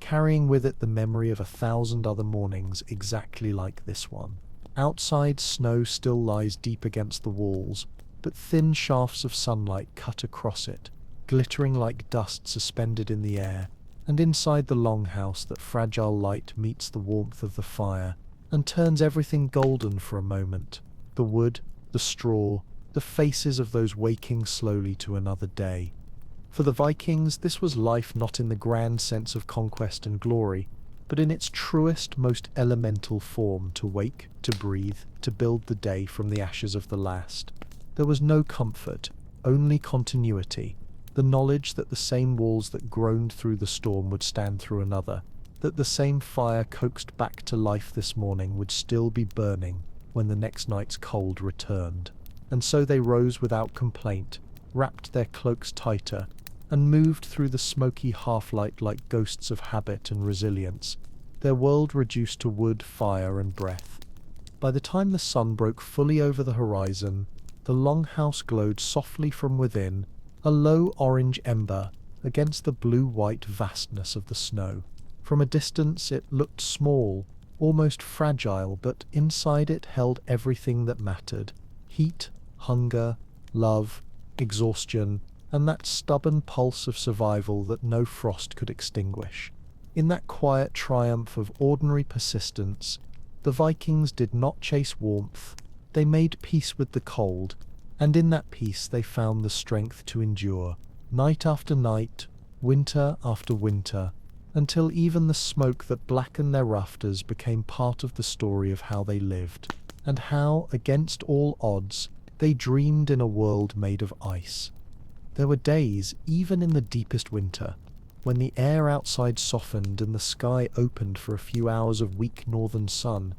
carrying with it the memory of 1,000 other mornings exactly like this one. Outside, snow still lies deep against the walls, but thin shafts of sunlight cut across it, glittering like dust suspended in the air, and inside the longhouse that fragile light meets the warmth of the fire and turns everything golden for a moment. The wood, the straw, the faces of those waking slowly to another day. For the Vikings, this was life not in the grand sense of conquest and glory, but in its truest, most elemental form: to wake, to breathe, to build the day from the ashes of the last. There was no comfort, only continuity, the knowledge that the same walls that groaned through the storm would stand through another, that the same fire coaxed back to life this morning would still be burning when the next night's cold returned. And so they rose without complaint, wrapped their cloaks tighter, and moved through the smoky half-light like ghosts of habit and resilience, their world reduced to wood, fire, and breath. By the time the sun broke fully over the horizon, the longhouse glowed softly from within, a low orange ember against the blue-white vastness of the snow. From a distance it looked small, almost fragile, but inside it held everything that mattered: heat, hunger, love, exhaustion, and that stubborn pulse of survival that no frost could extinguish. In that quiet triumph of ordinary persistence, the Vikings did not chase warmth, they made peace with the cold, and in that peace they found the strength to endure, night after night, winter after winter, until even the smoke that blackened their rafters became part of the story of how they lived, and how, against all odds, they dreamed in a world made of ice. There were days, even in the deepest winter, when the air outside softened and the sky opened for a few hours of weak northern sun,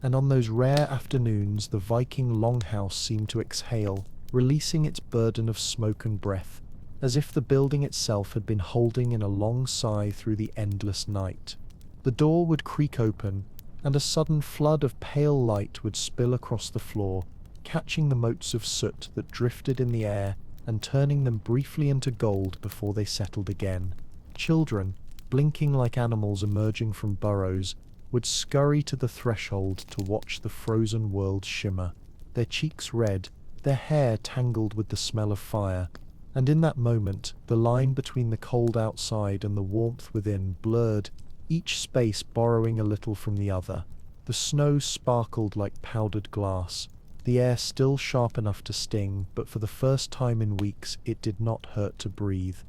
and on those rare afternoons the Viking longhouse seemed to exhale, releasing its burden of smoke and breath, as if the building itself had been holding in a long sigh through the endless night. The door would creak open, and a sudden flood of pale light would spill across the floor, catching the motes of soot that drifted in the air and turning them briefly into gold before they settled again. Children, blinking like animals emerging from burrows, would scurry to the threshold to watch the frozen world shimmer, their cheeks red, their hair tangled with the smell of fire, and in that moment the line between the cold outside and the warmth within blurred, each space borrowing a little from the other. The snow sparkled like powdered glass, the air still sharp enough to sting, but for the first time in weeks it did not hurt to breathe.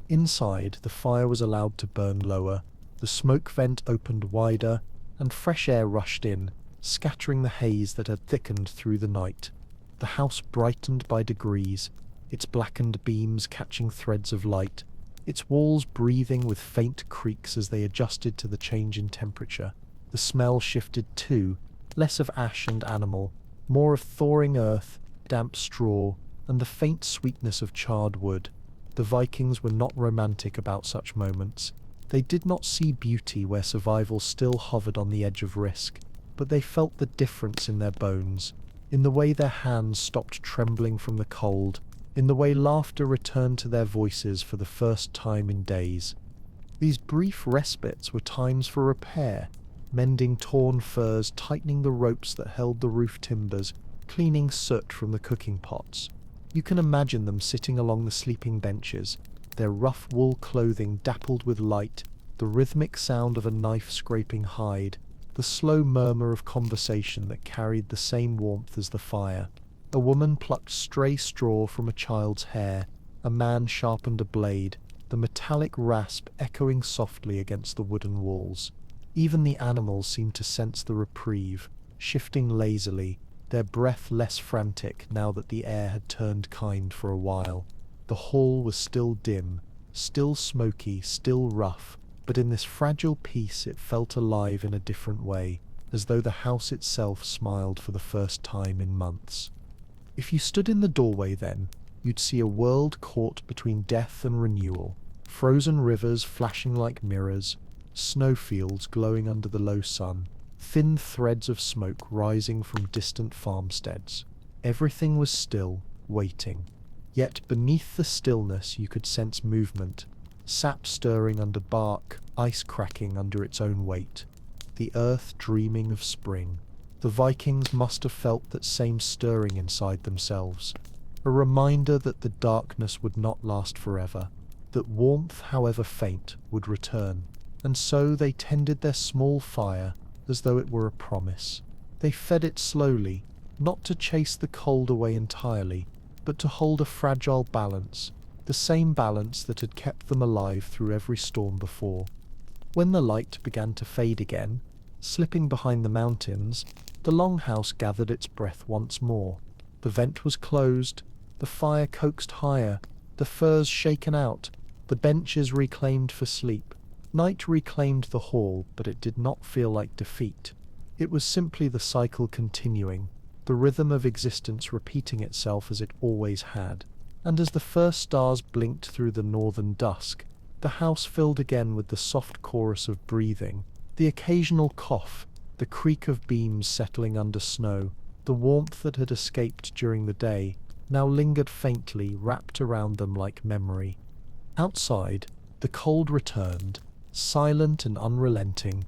Inside, the fire was allowed to burn lower, the smoke vent opened wider, and fresh air rushed in, scattering the haze that had thickened through the night. The house brightened by degrees, its blackened beams catching threads of light, its walls breathing with faint creaks as they adjusted to the change in temperature. The smell shifted too, less of ash and animal, more of thawing earth, damp straw, and the faint sweetness of charred wood. The Vikings were not romantic about such moments. They did not see beauty where survival still hovered on the edge of risk, but they felt the difference in their bones, in the way their hands stopped trembling from the cold, in the way laughter returned to their voices for the first time in days. These brief respites were times for repair, mending torn furs, tightening the ropes that held the roof timbers, cleaning soot from the cooking pots. You can imagine them sitting along the sleeping benches, their rough wool clothing dappled with light, the rhythmic sound of a knife scraping hide, the slow murmur of conversation that carried the same warmth as the fire. A woman plucked stray straw from a child's hair, a man sharpened a blade, the metallic rasp echoing softly against the wooden walls. Even the animals seemed to sense the reprieve, shifting lazily, their breath less frantic now that the air had turned kind for a while. The hall was still dim, still smoky, still rough, but in this fragile peace it felt alive in a different way, as though the house itself smiled for the first time in months. If you stood in the doorway then, you'd see a world caught between death and renewal, frozen rivers flashing like mirrors, snowfields glowing under the low sun, thin threads of smoke rising from distant farmsteads. Everything was still, waiting. Yet beneath the stillness you could sense movement, sap stirring under bark, ice cracking under its own weight, the earth dreaming of spring. The Vikings must have felt that same stirring inside themselves, a reminder that the darkness would not last forever, that warmth, however faint, would return. And so they tended their small fire as though it were a promise. They fed it slowly, not to chase the cold away entirely, but to hold a fragile balance, the same balance that had kept them alive through every storm before. When the light began to fade again, slipping behind the mountains, the longhouse gathered its breath once more. The vent was closed, the fire coaxed higher, the furs shaken out, the benches reclaimed for sleep. Night reclaimed the hall, but it did not feel like defeat. It was simply the cycle continuing, the rhythm of existence repeating itself as it always had. And as the first stars blinked through the northern dusk, the house filled again with the soft chorus of breathing, the occasional cough, the creak of beams settling under snow. The warmth that had escaped during the day now lingered faintly, wrapped around them like memory. Outside, the cold returned, silent and unrelenting,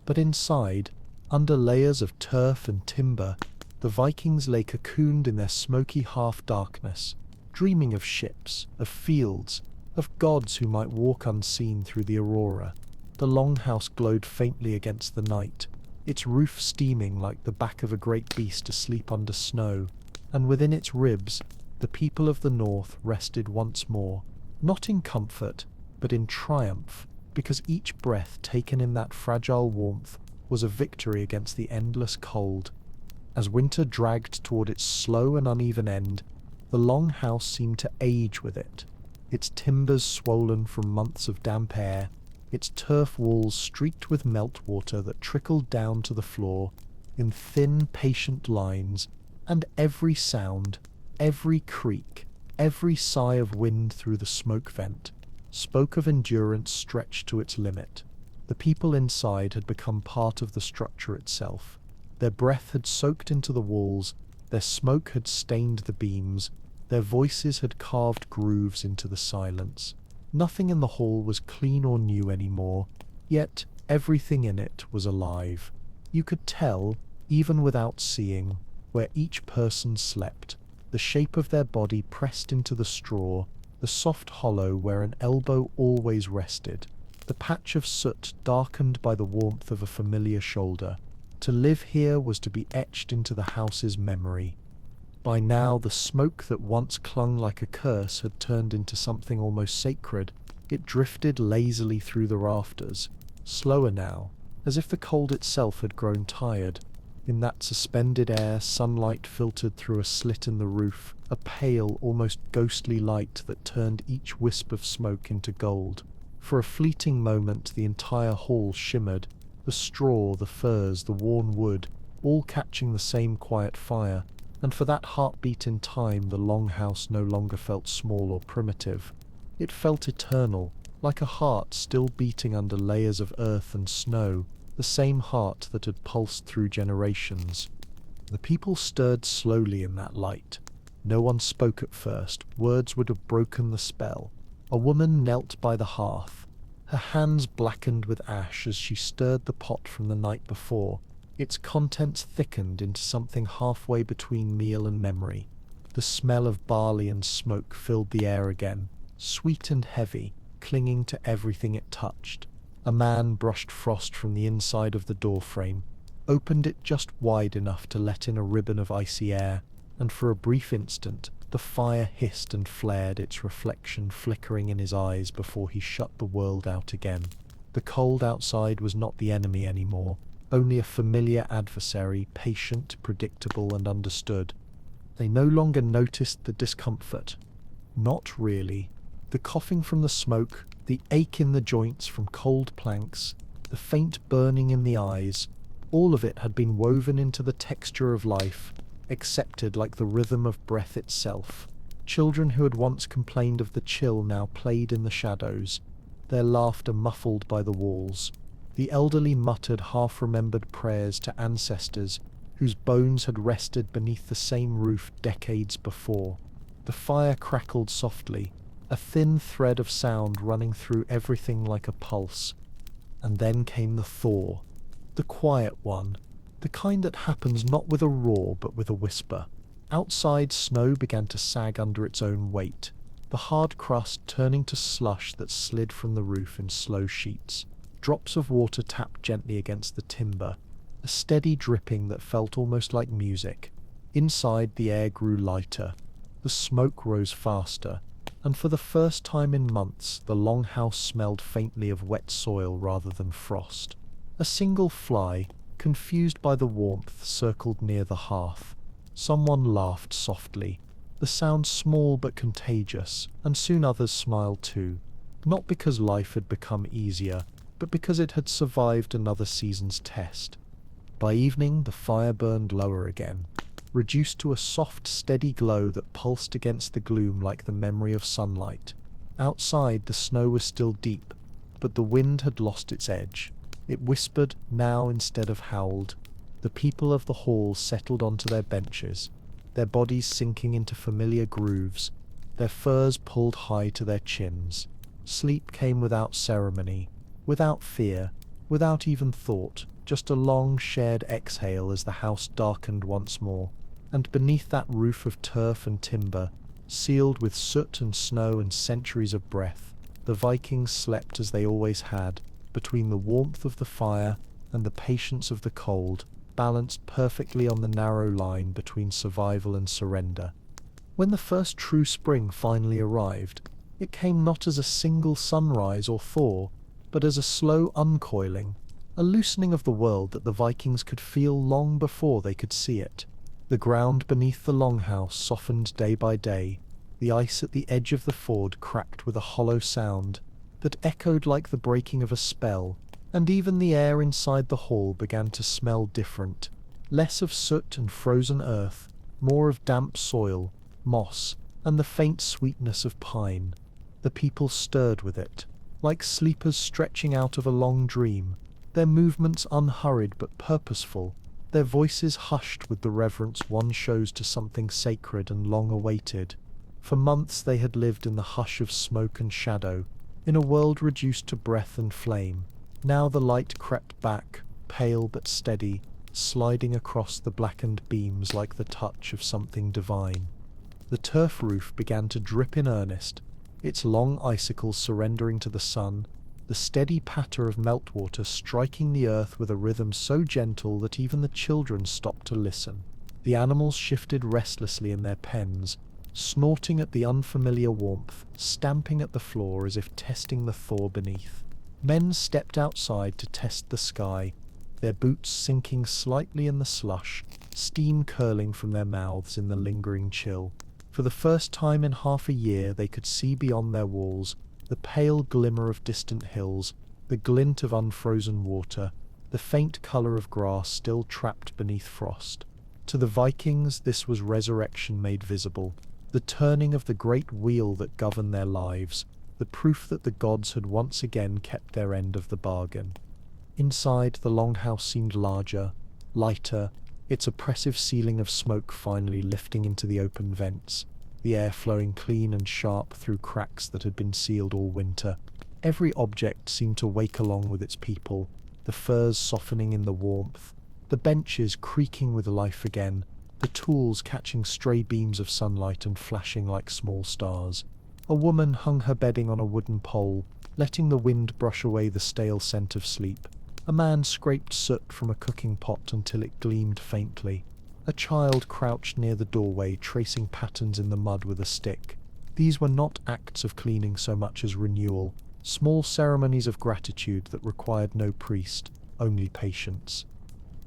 but inside, under layers of turf and timber, the Vikings lay cocooned in their smoky half-darkness, dreaming of ships, of fields, of gods who might walk unseen through the aurora. The longhouse glowed faintly against the night, its roof steaming like the back of a great beast asleep under snow, and within its ribs the people of the north rested once more, not in comfort, but in triumph, because each breath taken in that fragile warmth was a victory against the endless cold. As winter dragged toward its slow and uneven end, the longhouse seemed to age with it, its timbers swollen from months of damp air, its turf walls streaked with meltwater that trickled down to the floor in thin, patient lines, and every sound, every creak, every sigh of wind through the smoke vent spoke of endurance stretched to its limit. The people inside had become part of the structure itself. Their breath had soaked into the walls, their smoke had stained the beams, their voices had carved grooves into the silence. Nothing in the hall was clean or new anymore, yet everything in it was alive. You could tell, even without seeing, where each person slept, the shape of their body pressed into the straw, the soft hollow where an elbow always rested, the patch of soot darkened by the warmth of a familiar shoulder. To live here was to be etched into the house's memory. By now the smoke that once clung like a curse had turned into something almost sacred. It drifted lazily through the rafters, slower now, as if the cold itself had grown tired. In that suspended air, sunlight filtered through a slit in the roof, a pale, almost ghostly light that turned each wisp of smoke into gold. For a fleeting moment the entire hall shimmered, the straw, the furs, the worn wood, all catching the same quiet fire, and for that heartbeat in time the longhouse no longer felt small or primitive. It felt eternal, like a heart still beating under layers of earth and snow, the same heart that had pulsed through generations. The people stirred slowly in that light. No one spoke at first, words would have broken the spell. A woman knelt by the hearth, her hands blackened with ash as she stirred the pot from the night before. Its contents thickened into something halfway between meal and memory. The smell of barley and smoke filled the air again, sweet and heavy, clinging to everything it touched. A man brushed frost from the inside of the doorframe, opened it just wide enough to let in a ribbon of icy air, and for a brief instant the fire hissed and flared, its reflection flickering in his eyes before he shut the world out again. The cold outside was not the enemy anymore, only a familiar adversary, patient, predictable, and understood. They no longer noticed the discomfort. Not really. The coughing from the smoke, the ache in the joints from cold planks, the faint burning in the eyes, all of it had been woven into the texture of life, accepted like the rhythm of breath itself. Children who had once complained of the chill now played in the shadows, their laughter muffled by the walls. The elderly muttered half-remembered prayers to ancestors whose bones had rested beneath the same roof decades before. The fire crackled softly, a thin thread of sound running through everything like a pulse. And then came the thaw, the quiet one, the kind that happens not with a roar but with a whisper. Outside, snow began to sag under its own weight, the hard crust turning to slush that slid from the roof in slow sheets. Drops of water tapped gently against the timber, a steady dripping that felt almost like music. Inside, the air grew lighter, the smoke rose faster, and for the first time in months the longhouse smelled faintly of wet soil rather than frost. A single fly, confused by the warmth, circled near the hearth. Someone laughed softly, the sound small but contagious, and soon others smiled too, not because life had become easier, but because it had survived another season's test. By evening the fire burned lower again, reduced to a soft, steady glow that pulsed against the gloom like the memory of sunlight. Outside the snow was still deep, but the wind had lost its edge. It whispered now instead of howled. The people of the hall settled onto their benches, their bodies sinking into familiar grooves, their furs pulled high to their chins. Sleep came without ceremony, without fear, without even thought, just a long shared exhale as the house darkened once more. And beneath that roof of turf and timber, sealed with soot and snow and centuries of breath, the Vikings slept as they always had, between the warmth of the fire and the patience of the cold, balanced perfectly on the narrow line between survival and surrender. When the first true spring finally arrived, it came not as a single sunrise or thaw, but as a slow uncoiling, a loosening of the world that the Vikings could feel long before they could see it. The ground beneath the longhouse softened day by day, the ice at the edge of the ford cracked with a hollow sound that echoed like the breaking of a spell, and even the air inside the hall began to smell different, less of soot and frozen earth, more of damp soil, moss, and the faint sweetness of pine. The people stirred with it, like sleepers stretching out of a long dream, their movements unhurried but purposeful, their voices hushed with the reverence one shows to something sacred and long awaited. For months they had lived in the hush of smoke and shadow, in a world reduced to breath and flame. Now the light crept back, pale but steady, sliding across the blackened beams like the touch of something divine. The turf roof began to drip in earnest, its long icicles surrendering to the sun, the steady patter of meltwater striking the earth with a rhythm so gentle that even the children stopped to listen. The animals shifted restlessly in their pens, snorting at the unfamiliar warmth, stamping at the floor as if testing the thaw beneath. Men stepped outside to test the sky, their boots sinking slightly in the slush, steam curling from their mouths in the lingering chill. For the first time in half a year they could see beyond their walls, the pale glimmer of distant hills, the glint of unfrozen water, the faint colour of grass still trapped beneath frost. To the Vikings this was resurrection made visible, the turning of the great wheel that governed their lives, the proof that the gods had once again kept their end of the bargain. Inside, the longhouse seemed larger, lighter, its oppressive ceiling of smoke finally lifting into the open vents, the air flowing clean and sharp through cracks that had been sealed all winter. Every object seemed to wake along with its people, the furs softening in the warmth, the benches creaking with life again, the tools catching stray beams of sunlight and flashing like small stars. A woman hung her bedding on a wooden pole, letting the wind brush away the stale scent of sleep. A man scraped soot from a cooking pot until it gleamed faintly. A child crouched near the doorway, tracing patterns in the mud with a stick. These were not acts of cleaning so much as renewal, small ceremonies of gratitude that required no priest, only patience.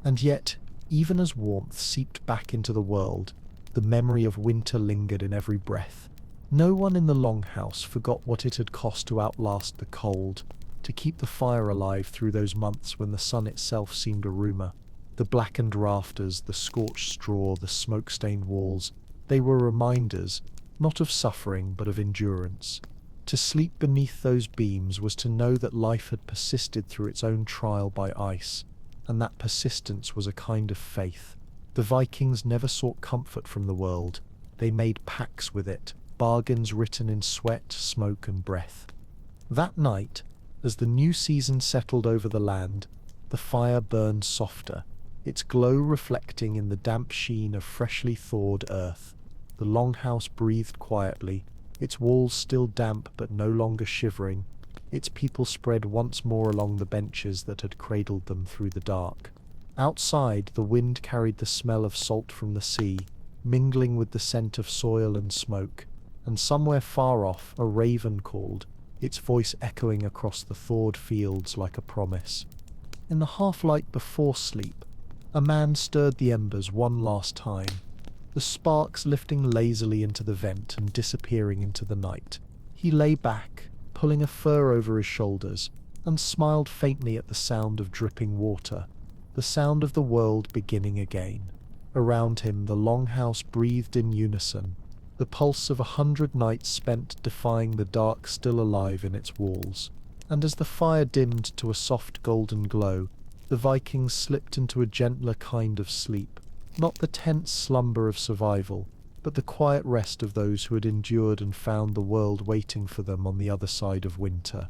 And yet, even as warmth seeped back into the world, the memory of winter lingered in every breath. No one in the longhouse forgot what it had cost to outlast the cold, to keep the fire alive through those months when the sun itself seemed a rumour. The blackened rafters, the scorched straw, the smoke-stained walls, they were reminders, not of suffering but of endurance. To sleep beneath those beams was to know that life had persisted through its own trial by ice, and that persistence was a kind of faith. The Vikings never sought comfort from the world. They made pacts with it, bargains written in sweat, smoke, and breath. That night, as the new season settled over the land, the fire burned softer, its glow reflecting in the damp sheen of freshly thawed earth. The longhouse breathed quietly, its walls still damp but no longer shivering, its people spread once more along the benches that had cradled them through the dark. Outside, the wind carried the smell of salt from the sea, mingling with the scent of soil and smoke, and somewhere far off a raven called, its voice echoing across the thawed fields like a promise. In the half-light before sleep, a man stirred the embers one last time, the sparks lifting lazily into the vent and disappearing into the night. He lay back, pulling a fur over his shoulders, and smiled faintly at the sound of dripping water, the sound of the world beginning again. Around him the longhouse breathed in unison, the pulse of 100 nights spent defying the dark still alive in its walls. And as the fire dimmed to a soft golden glow, the Vikings slipped into a gentler kind of sleep, not the tense slumber of survival, but the quiet rest of those who had endured and found the world waiting for them on the other side of winter.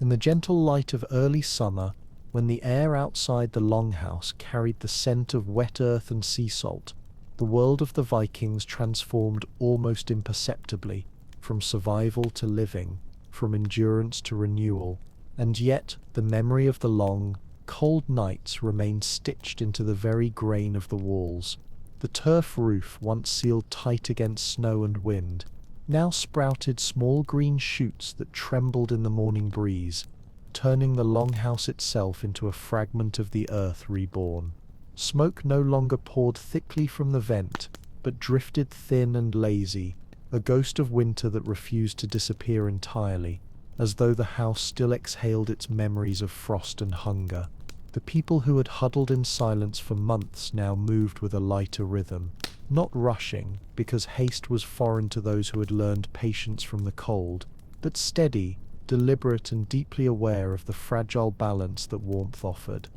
In the gentle light of early summer, when the air outside the longhouse carried the scent of wet earth and sea salt, the world of the Vikings transformed almost imperceptibly, from survival to living, from endurance to renewal, and yet the memory of the long, cold nights remained stitched into the very grain of the walls. The turf roof, once sealed tight against snow and wind, now sprouted small green shoots that trembled in the morning breeze, turning the longhouse itself into a fragment of the earth reborn. Smoke no longer poured thickly from the vent, but drifted thin and lazy, a ghost of winter that refused to disappear entirely, as though the house still exhaled its memories of frost and hunger. The people who had huddled in silence for months now moved with a lighter rhythm, not rushing, because haste was foreign to those who had learned patience from the cold, but steady, deliberate, and deeply aware of the fragile balance that warmth offered.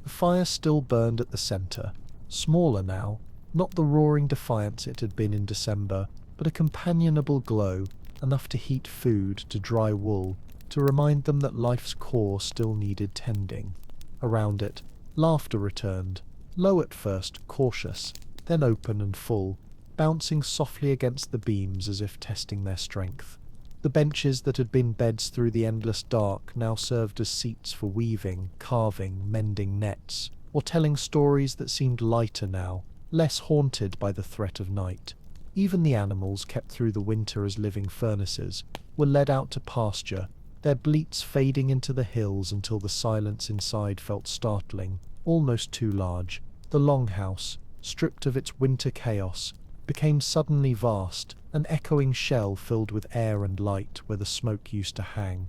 The fire still burned at the center, smaller now, not the roaring defiance it had been in December, but a companionable glow, enough to heat food, to dry wool, to remind them that life's core still needed tending. Around it, laughter returned, low at first, cautious, then open and full, bouncing softly against the beams as if testing their strength. The benches that had been beds through the endless dark now served as seats for weaving, carving, mending nets, or telling stories that seemed lighter now, less haunted by the threat of night. Even the animals, kept through the winter as living furnaces, were led out to pasture, their bleats fading into the hills until the silence inside felt startling, almost too large. The longhouse, stripped of its winter chaos, became suddenly vast, an echoing shell filled with air and light where the smoke used to hang.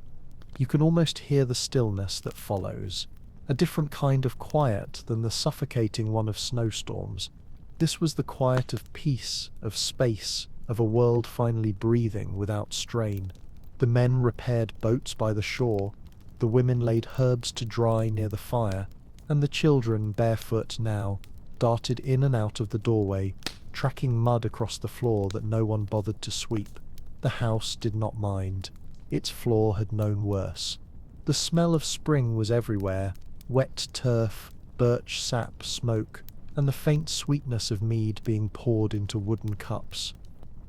You can almost hear the stillness that follows, a different kind of quiet than the suffocating one of snowstorms. This was the quiet of peace, of space, of a world finally breathing without strain. The men repaired boats by the shore, the women laid herbs to dry near the fire, and the children, barefoot now, darted in and out of the doorway, tracking mud across the floor that no one bothered to sweep. The house did not mind. Its floor had known worse. The smell of spring was everywhere, wet turf, birch sap, smoke, and the faint sweetness of mead being poured into wooden cups.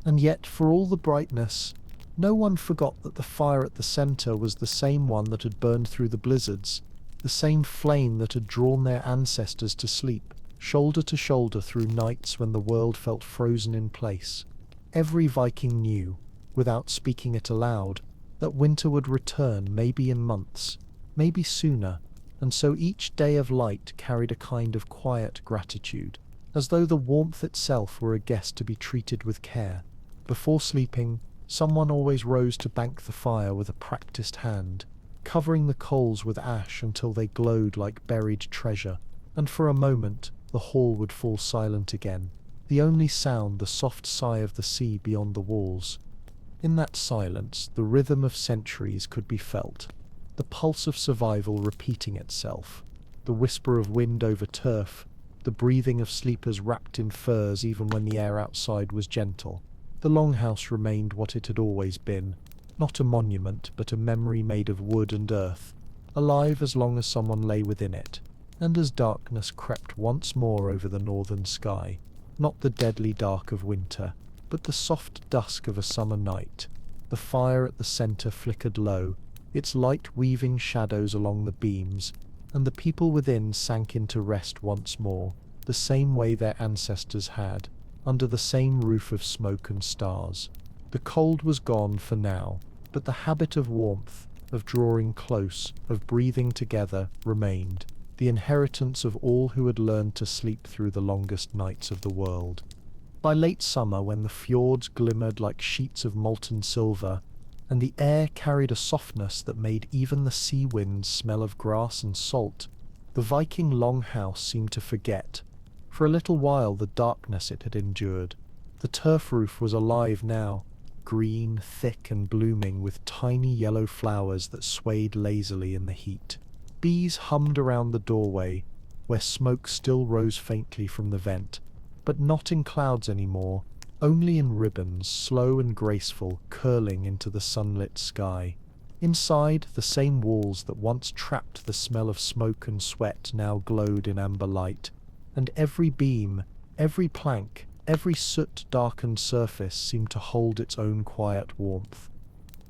And yet, for all the brightness, no one forgot that the fire at the center was the same one that had burned through the blizzards, the same flame that had drawn their ancestors to sleep, shoulder to shoulder through nights when the world felt frozen in place. Every Viking knew, without speaking it aloud, that winter would return, maybe in months, maybe sooner, and so each day of light carried a kind of quiet gratitude, as though the warmth itself were a guest to be treated with care. Before sleeping, someone always rose to bank the fire with a practiced hand, covering the coals with ash until they glowed like buried treasure, and for a moment the hall would fall silent again, the only sound the soft sigh of the sea beyond the walls. In that silence, the rhythm of centuries could be felt, the pulse of survival repeating itself, the whisper of wind over turf, the breathing of sleepers wrapped in furs even when the air outside was gentle. The longhouse remained what it had always been, not a monument but a memory made of wood and earth, alive as long as someone lay within it. And as darkness crept once more over the northern sky, not the deadly dark of winter, but the soft dusk of a summer night, the fire at the centre flickered low, its light weaving shadows along the beams, and the people within sank into rest once more, the same way their ancestors had, under the same roof of smoke and stars. The cold was gone for now, but the habit of warmth, of drawing close, of breathing together, remained, the inheritance of all who had learned to sleep through the longest nights of the world. By late summer, when the fjords glimmered like sheets of molten silver, and the air carried a softness that made even the sea winds smell of grass and salt, the Viking longhouse seemed to forget, for a little while, the darkness it had endured. The turf roof was alive now, green, thick and blooming with tiny yellow flowers that swayed lazily in the heat. Bees hummed around the doorway, where smoke still rose faintly from the vent, but not in clouds anymore, only in ribbons, slow and graceful, curling into the sunlit sky. Inside, the same walls that once trapped the smell of smoke and sweat now glowed in amber light, and every beam, every plank, every soot-darkened surface seemed to hold its own quiet warmth.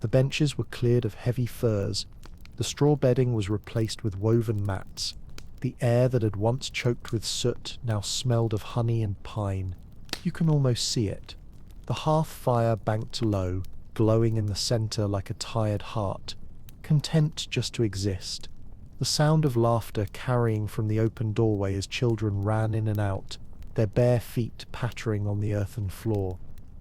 The benches were cleared of heavy furs, the straw bedding was replaced with woven mats, the air that had once choked with soot now smelled of honey and pine. You can almost see it. The hearth fire banked low, glowing in the centre like a tired heart, content just to exist. The sound of laughter carrying from the open doorway as children ran in and out, their bare feet pattering on the earthen floor.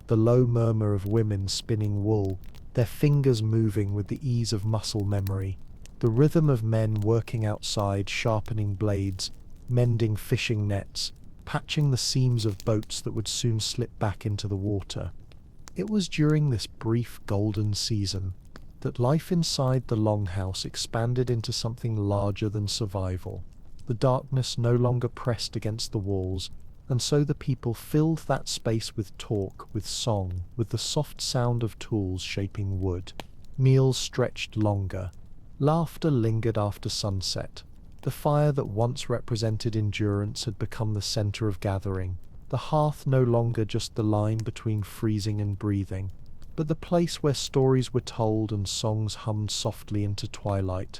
The low murmur of women spinning wool, their fingers moving with the ease of muscle memory. The rhythm of men working outside, sharpening blades, mending fishing nets, patching the seams of boats that would soon slip back into the water. It was during this brief golden season that life inside the longhouse expanded into something larger than survival. The darkness no longer pressed against the walls, and so the people filled that space with talk, with song, with the soft sound of tools shaping wood. Meals stretched longer. Laughter lingered after sunset. The fire that once represented endurance had become the center of gathering, the hearth no longer just the line between freezing and breathing, but the place where stories were told and songs hummed softly into twilight.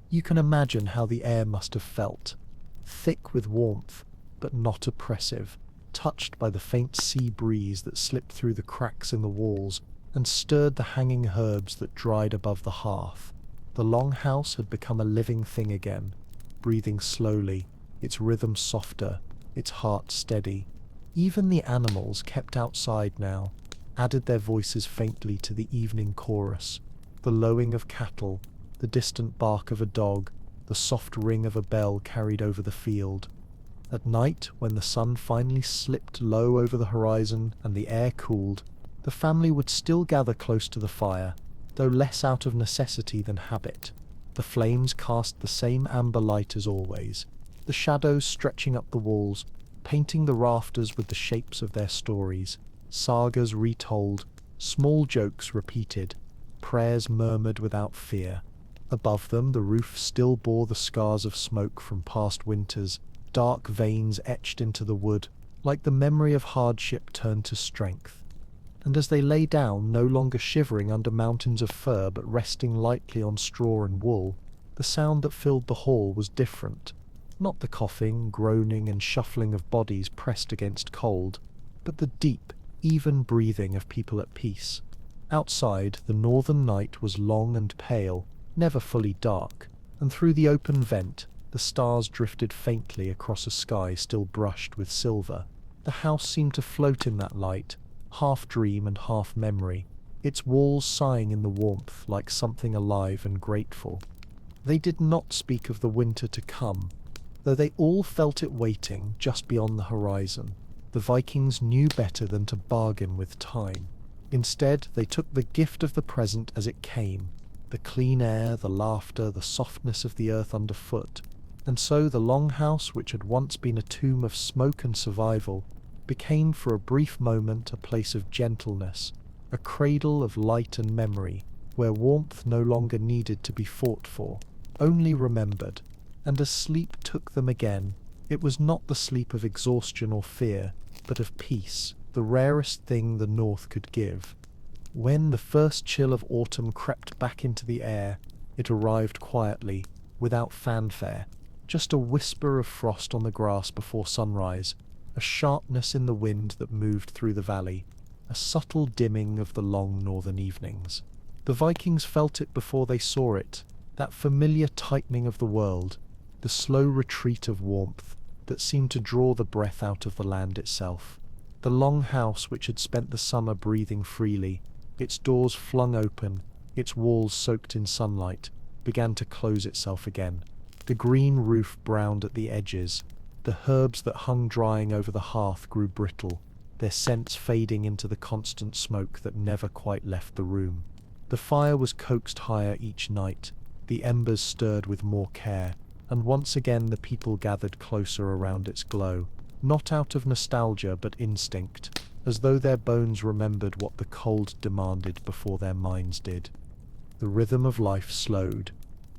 You can imagine how the air must have felt, thick with warmth, but not oppressive, touched by the faint sea breeze that slipped through the cracks in the walls and stirred the hanging herbs that dried above the hearth. The longhouse had become a living thing again, breathing slowly, its rhythm softer, its heart steady. Even the animals kept outside now added their voices faintly to the evening chorus, the lowing of cattle, the distant bark of a dog, the soft ring of a bell carried over the field. At night, when the sun finally slipped low over the horizon and the air cooled, the family would still gather close to the fire, though less out of necessity than habit. The flames cast the same amber light as always, the shadows stretching up the walls, painting the rafters with the shapes of their stories, sagas retold, small jokes repeated, prayers murmured without fear. Above them, the roof still bore the scars of smoke from past winters, dark veins etched into the wood, like the memory of hardship turned to strength. And as they lay down, no longer shivering under mountains of fur but resting lightly on straw and wool, the sound that filled the hall was different. Not the coughing, groaning and shuffling of bodies pressed against cold, but the deep, even breathing of people at peace. Outside, the northern night was long and pale, never fully dark, and through the open vent, the stars drifted faintly across a sky still brushed with silver. The house seemed to float in that light, half dream and half memory, its walls sighing in the warmth like something alive and grateful. They did not speak of the winter to come, though they all felt it waiting just beyond the horizon. The The Vikings knew better than to bargain with time. Instead, they took the gift of the present as it came, the clean air, the laughter, the softness of the earth underfoot. And so the Longhouse, which had once been a tomb of smoke and survival, became for a brief moment a place of gentleness, a cradle of light and memory, where warmth no longer needed to be fought for, only remembered. And as sleep took them again, it was not the sleep of exhaustion or fear, but of peace, the rarest thing the North could give. When the first chill of autumn crept back into the air, it arrived quietly, without fanfare, just a whisper of frost on the grass before sunrise, a sharpness in the wind that moved through the valley, a subtle dimming of the long northern evenings. The Vikings felt it before they saw it, that familiar tightening of the world, the slow retreat of warmth that seemed to draw the breath out of the land itself. The Longhouse, which had spent the summer breathing freely, its doors flung open, its walls soaked in sunlight, began to close itself again. The green roof browned at the edges. The herbs that hung drying over the hearth grew brittle, their scents fading into the constant smoke that never quite left the room. The fire was coaxed higher each night, the embers stirred with more care, and once again the people gathered closer around its glow, not out of nostalgia but instinct, as though their bones remembered what the cold demanded before their minds did. The rhythm of life slowed.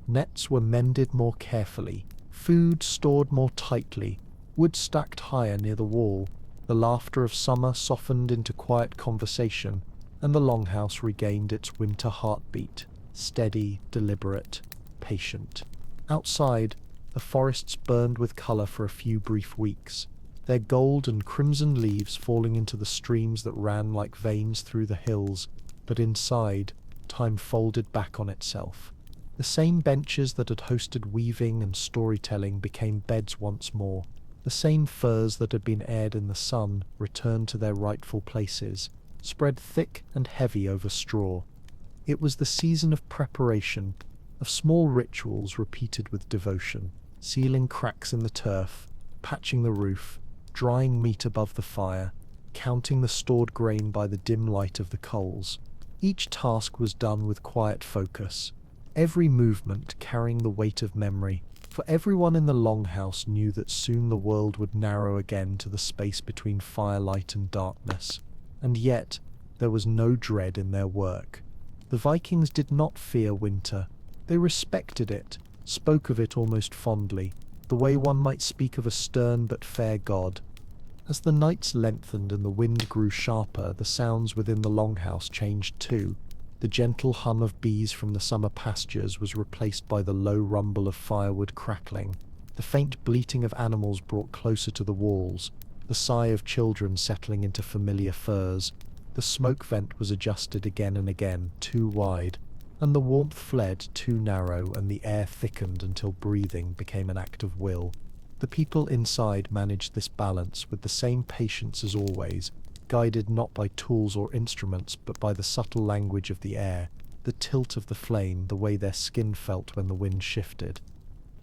Nets were mended more carefully, food stored more tightly, wood stacked higher near the wall. The laughter of summer softened into quiet conversation, and the Longhouse regained its winter heartbeat, steady, deliberate, patient. Outside, the forests burned with colour for a few brief weeks, their gold and crimson leaves falling into the streams that ran like veins through the hills, but inside, time folded back on itself. The same benches that had hosted weaving and storytelling became beds once more. The same furs that had been aired in the sun returned to their rightful places, spread thick and heavy over straw. It was the season of preparation, of small rituals repeated with devotion, sealing cracks in the turf, patching the roof, drying meat above the fire, counting the stored grain by the dim light of the coals. Each task was done with quiet focus, every movement carrying the weight of memory, for everyone in the Longhouse knew that soon the world would narrow again to the space between firelight and darkness. And yet, there was no dread in their work. The Vikings did not fear winter. They respected it, spoke of it almost fondly, the way one might speak of a stern but fair god. As the nights lengthened and the wind grew sharper, the sounds within the Longhouse changed too. The gentle hum of bees from the summer pastures was replaced by the low rumble of firewood crackling. The faint bleating of animals brought closer to the walls, the sigh of children settling into familiar furs. The smoke vent was adjusted again and again, too wide, and the warmth fled, too narrow, and the air thickened until breathing became an act of will. The people inside managed this balance with the same patience as always, guided not by tools or instruments but by the subtle language of the air, the tilt of the flame, the way their skin felt when the wind shifted.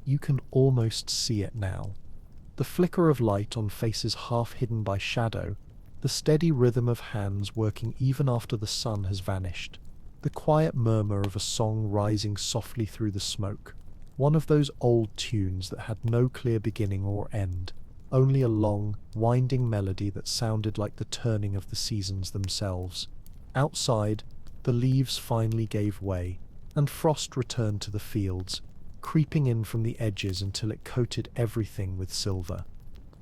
You can almost see it now. The flicker of light on faces half hidden by shadow, the steady rhythm of hands working even after the sun has vanished, the quiet murmur of a song rising softly through the smoke, one of those old tunes that had no clear beginning or end, only a long, winding melody that sounded like the turning of the seasons themselves. Outside, the leaves finally gave way, and frost returned to the fields, creeping in from the edges until it coated everything with silver.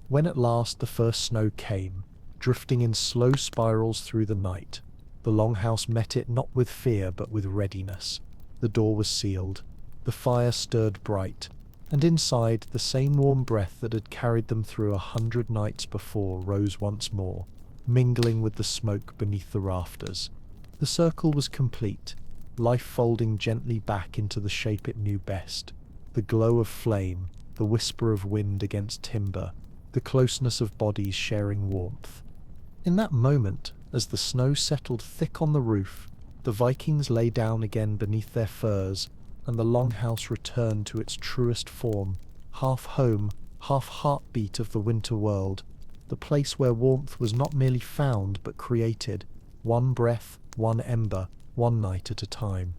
When at last the first snow came, drifting in slow spirals through the night, the Longhouse met it not with fear but with readiness. The door was sealed, the fire stirred bright, and inside the same warm breath that had carried them through 100 nights before rose once more, mingling with the smoke beneath the rafters. The circle was complete, life folding gently back into the shape it knew best. The glow of flame, the whisper of wind against timber, the closeness of bodies sharing warmth. In that moment, as the snow settled thick on the roof, the Vikings lay down again beneath their furs, and the Longhouse returned to its truest form, half home, half heartbeat of the winter world, the place where warmth was not merely found but created, one breath, one ember, one night at a time.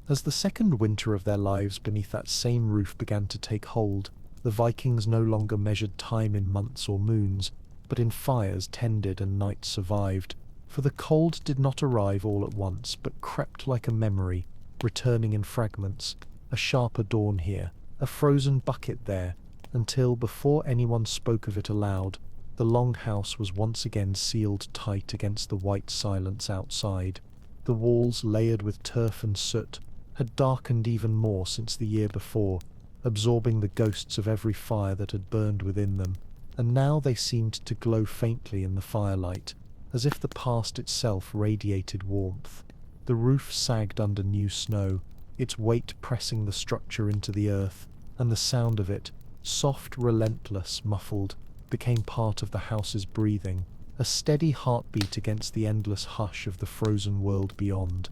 As the second winter of their lives beneath that same roof began to take hold, the Vikings no longer measured time in months or moons, but in fires tended and nights survived, for the cold did not arrive all at once, but crept like a memory, returning in fragments, a sharper dawn here, a frozen bucket there, until, before anyone spoke of it aloud, the longhouse was once again sealed tight against the white silence outside. The walls, layered with turf and soot, had darkened even more since the year before, absorbing the ghosts of every fire that had burned within them, and now they seemed to glow faintly in the firelight, as if the past itself radiated warmth. The roof sagged under new snow, its weight pressing the structure into the earth, and the sound of it, soft, relentless, muffled, became part of the house's breathing, a steady heartbeat against the endless hush of the frozen world beyond.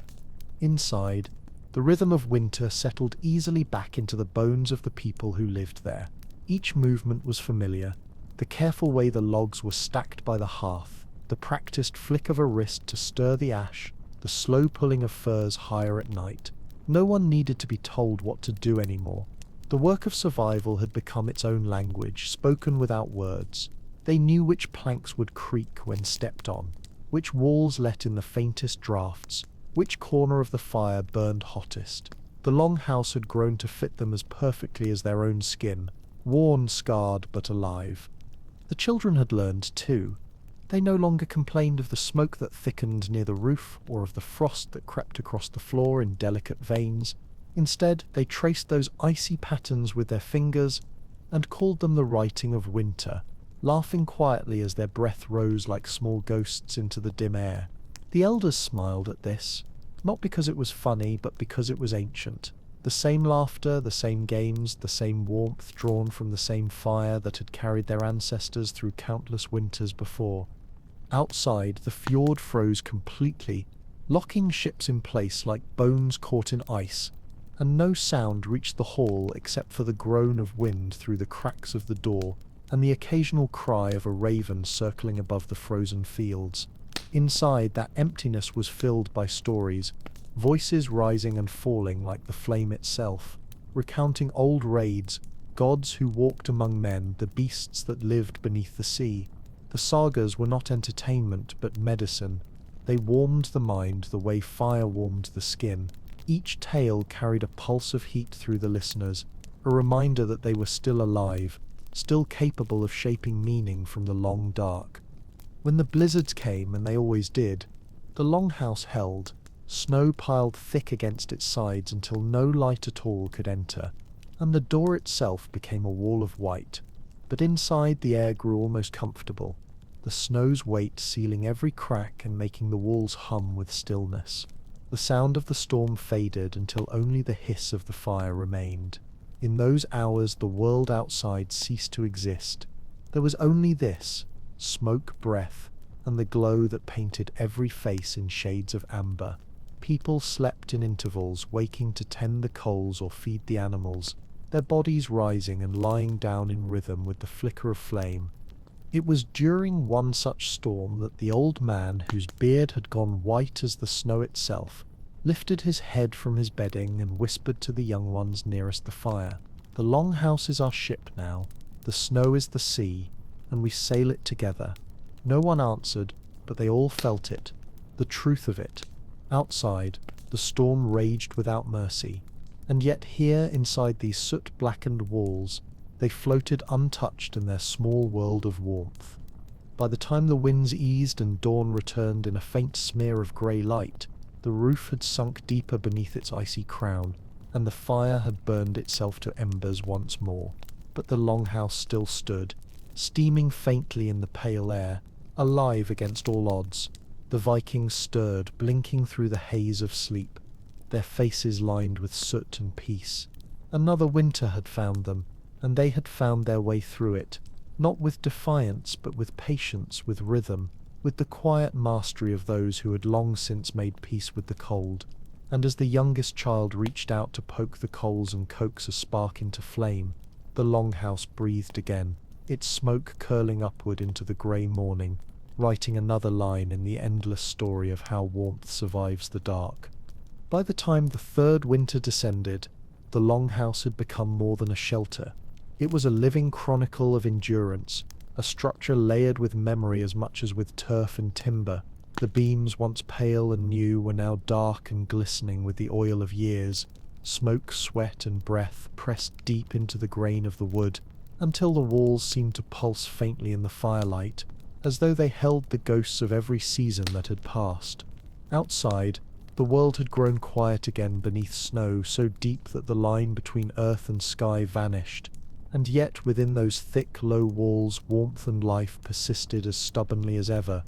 Inside, the rhythm of winter settled easily back into the bones of the people who lived there. Each movement was familiar, the careful way the logs were stacked by the hearth, the practiced flick of a wrist to stir the ash, the slow pulling of furs higher at night. No one needed to be told what to do anymore. The work of survival had become its own language, spoken without words. They knew which planks would creak when stepped on, which walls let in the faintest draughts, which corner of the fire burned hottest. The longhouse had grown to fit them as perfectly as their own skin, worn, scarred, but alive. The children had learned, too. They no longer complained of the smoke that thickened near the roof or of the frost that crept across the floor in delicate veins. Instead, they traced those icy patterns with their fingers and called them the writing of winter, laughing quietly as their breath rose like small ghosts into the dim air. The elders smiled at this, not because it was funny, but because it was ancient. The same laughter, the same games, the same warmth drawn from the same fire that had carried their ancestors through countless winters before. Outside, the fjord froze completely, locking ships in place like bones caught in ice, and no sound reached the hall except for the groan of wind through the cracks of the door and the occasional cry of a raven circling above the frozen fields. Inside, that emptiness was filled by stories, voices rising and falling like the flame itself, recounting old raids, gods who walked among men, the beasts that lived beneath the sea. The sagas were not entertainment but medicine. They warmed the mind the way fire warmed the skin. Each tale carried a pulse of heat through the listeners, a reminder that they were still alive, still capable of shaping meaning from the long dark. When the blizzards came, and they always did, the longhouse held, snow piled thick against its sides until no light at all could enter, and the door itself became a wall of white. But inside the air grew almost comfortable, the snow's weight sealing every crack and making the walls hum with stillness. The sound of the storm faded until only the hiss of the fire remained. In those hours the world outside ceased to exist. There was only this, smoke, breath, and the glow that painted every face in shades of amber. People slept in intervals, waking to tend the coals or feed the animals, their bodies rising and lying down in rhythm with the flicker of flame. It was during one such storm that the old man, whose beard had gone white as the snow itself, lifted his head from his bedding and whispered to the young ones nearest the fire, "The longhouse is our ship now, the snow is the sea, and we sail it together." No one answered, but they all felt it, the truth of it. Outside, the storm raged without mercy, and yet here, inside these soot-blackened walls, they floated untouched in their small world of warmth. By the time the winds eased and dawn returned in a faint smear of grey light, the roof had sunk deeper beneath its icy crown, and the fire had burned itself to embers once more. But the longhouse still stood, steaming faintly in the pale air, alive against all odds. The Vikings stirred, blinking through the haze of sleep, their faces lined with soot and peace. Another winter had found them, and they had found their way through it, not with defiance but with patience, with rhythm, with the quiet mastery of those who had long since made peace with the cold. And as the youngest child reached out to poke the coals and coax a spark into flame, the longhouse breathed again. its smoke curling upward into the grey morning, writing another line in the endless story of how warmth survives the dark. By the time the third winter descended, the Longhouse had become more than a shelter. It was a living chronicle of endurance, a structure layered with memory as much as with turf and timber. The beams, once pale and new, were now dark and glistening with the oil of years. Smoke, sweat, and breath pressed deep into the grain of the wood, until the walls seemed to pulse faintly in the firelight, as though they held the ghosts of every season that had passed. Outside, the world had grown quiet again beneath snow so deep that the line between earth and sky vanished, and yet within those thick, low walls warmth and life persisted as stubbornly as ever.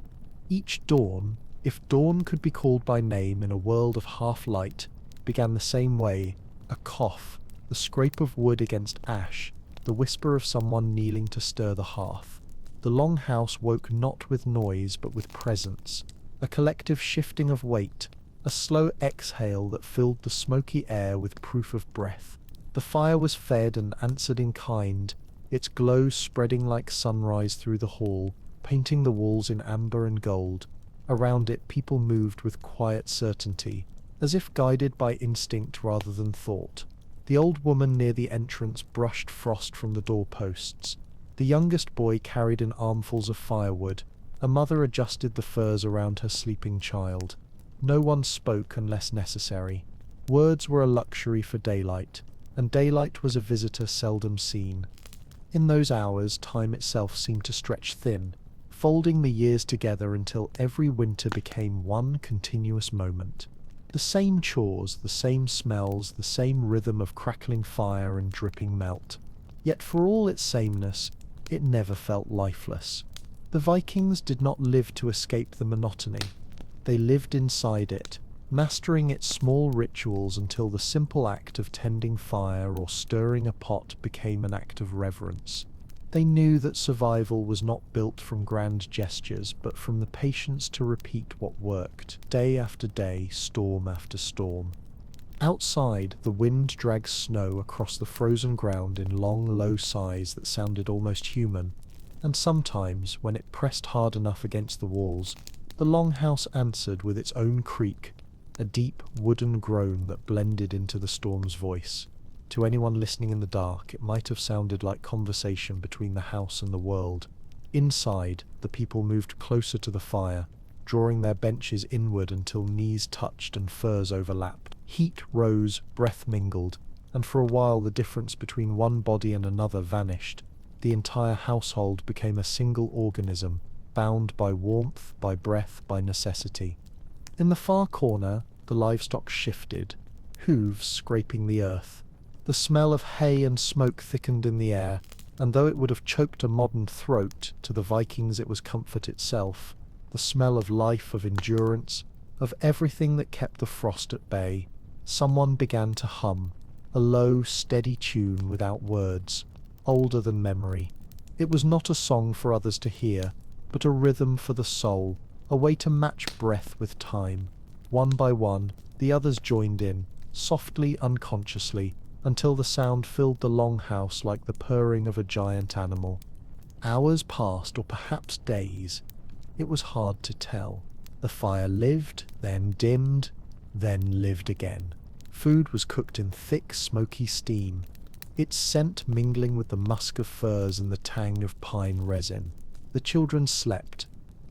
Each dawn, if dawn could be called by name in a world of half-light, began the same way: a cough, the scrape of wood against ash, the whisper of someone kneeling to stir the hearth. The Longhouse woke not with noise but with presence, a collective shifting of weight, a slow exhale that filled the smoky air with proof of breath. The fire was fed and answered in kind, its glow spreading like sunrise through the hall, painting the walls in amber and gold. Around it people moved with quiet certainty, as if guided by instinct rather than thought. The old woman near the entrance brushed frost from the doorposts. The youngest boy carried in armfuls of firewood. A mother adjusted the furs around her sleeping child. No one spoke unless necessary. Words were a luxury for daylight, and daylight was a visitor seldom seen. In those hours, time itself seemed to stretch thin, folding the years together until every winter became one continuous moment. The same chores, the same smells, the same rhythm of crackling fire and dripping melt. Yet for all its sameness, it never felt lifeless. The Vikings did not live to escape the monotony. They lived inside it, mastering its small rituals until the simple act of tending fire or stirring a pot became an act of reverence. They knew that survival was not built from grand gestures, but from the patience to repeat what worked, day after day, storm after storm. Outside, the wind dragged snow across the frozen ground in long, low sighs that sounded almost human, and sometimes, when it pressed hard enough against the walls, the Longhouse answered with its own creak, a deep, wooden groan that blended into the storm's voice. To anyone listening in the dark, it might have sounded like conversation between the house and the world. Inside, the people moved closer to the fire, drawing their benches inward until knees touched and furs overlapped. Heat rose, breath mingled, and for a while the difference between one body and another vanished. The entire household became a single organism, bound by warmth, by breath, by necessity. In the far corner, the livestock shifted, hooves scraping the earth. The smell of hay and smoke thickened in the air, and though it would have choked a modern throat, to the Vikings it was comfort itself. The smell of life, of endurance, of everything that kept the frost at bay. Someone began to hum, a low, steady tune without words, older than memory. It was not a song for others to hear, but a rhythm for the soul, a way to match breath with time. One by one, the others joined in, softly, unconsciously, until the sound filled the Longhouse like the purring of a giant animal. Hours passed, or perhaps days. It was hard to tell. The fire lived, then dimmed, then lived again. Food was cooked in thick, smoky steam, its scent mingling with the musk of firs and the tang of pine resin. The children slept,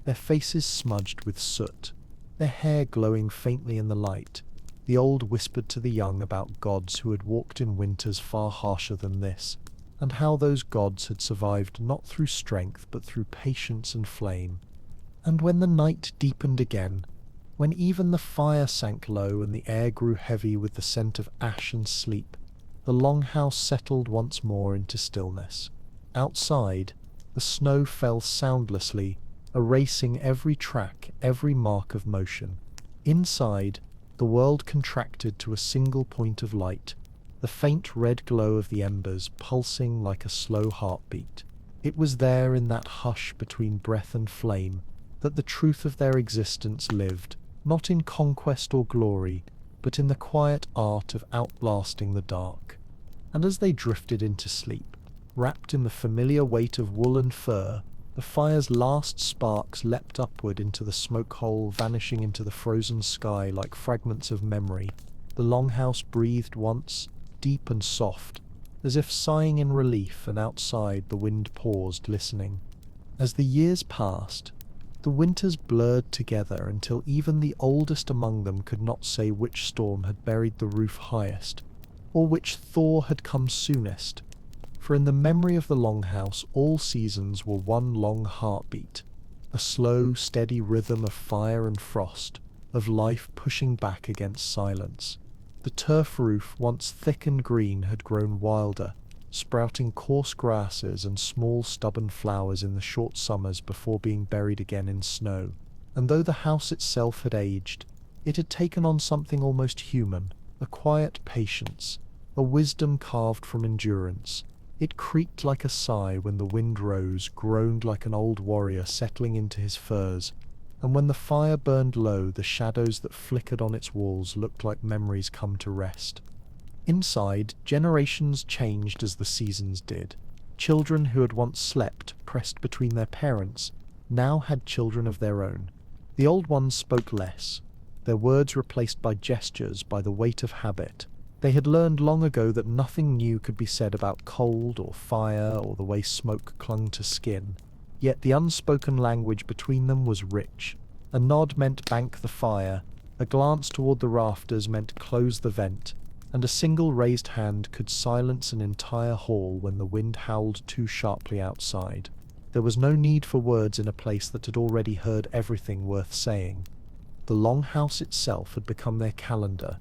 their faces smudged with soot, their hair glowing faintly in the light. The old whispered to the young about gods who had walked in winters far harsher than this, and how those gods had survived not through strength but through patience and flame. And when the night deepened again, when even the fire sank low and the air grew heavy with the scent of ash and sleep, the Longhouse settled once more into stillness. Outside, the snow fell soundlessly, erasing every track, every mark of motion. Inside, the world contracted to a single point of light, the faint red glow of the embers pulsing like a slow heartbeat. It was there in that hush between breath and flame that the truth of their existence lived, not in conquest or glory, but in the quiet art of outlasting the dark. And as they drifted into sleep, Wrapped in the familiar weight of wool and fur, the fire's last sparks leapt upward into the smoke hole, vanishing into the frozen sky like fragments of memory. The longhouse breathed once, deep and soft, as if sighing in relief, and outside the wind paused, listening. As the years passed, the winters blurred together until even the oldest among them could not say which storm had buried the roof highest, or which thaw had come soonest. For in the memory of the longhouse all seasons were one long heartbeat, a slow, steady rhythm of fire and frost, of life pushing back against silence. The turf roof, once thick and green, had grown wilder, sprouting coarse grasses and small stubborn flowers in the short summers before being buried again in snow. And though the house itself had aged, it had taken on something almost human, a quiet patience, a wisdom carved from endurance. It creaked like a sigh when the wind rose, groaned like an old warrior settling into his furs, and when the fire burned low, the shadows that flickered on its walls looked like memories come to rest. Inside, generations changed as the seasons did. Children who had once slept, pressed between their parents, now had children of their own. The old ones spoke less, their words replaced by gestures, by the weight of habit. They had learned long ago that nothing new could be said about cold or fire or the way smoke clung to skin. Yet the unspoken language between them was rich. A nod meant bank the fire, a glance toward the rafters meant close the vent, and a single raised hand could silence an entire hall when the wind howled too sharply outside. There was no need for words in a place that had already heard everything worth saying. The longhouse itself had become their calendar,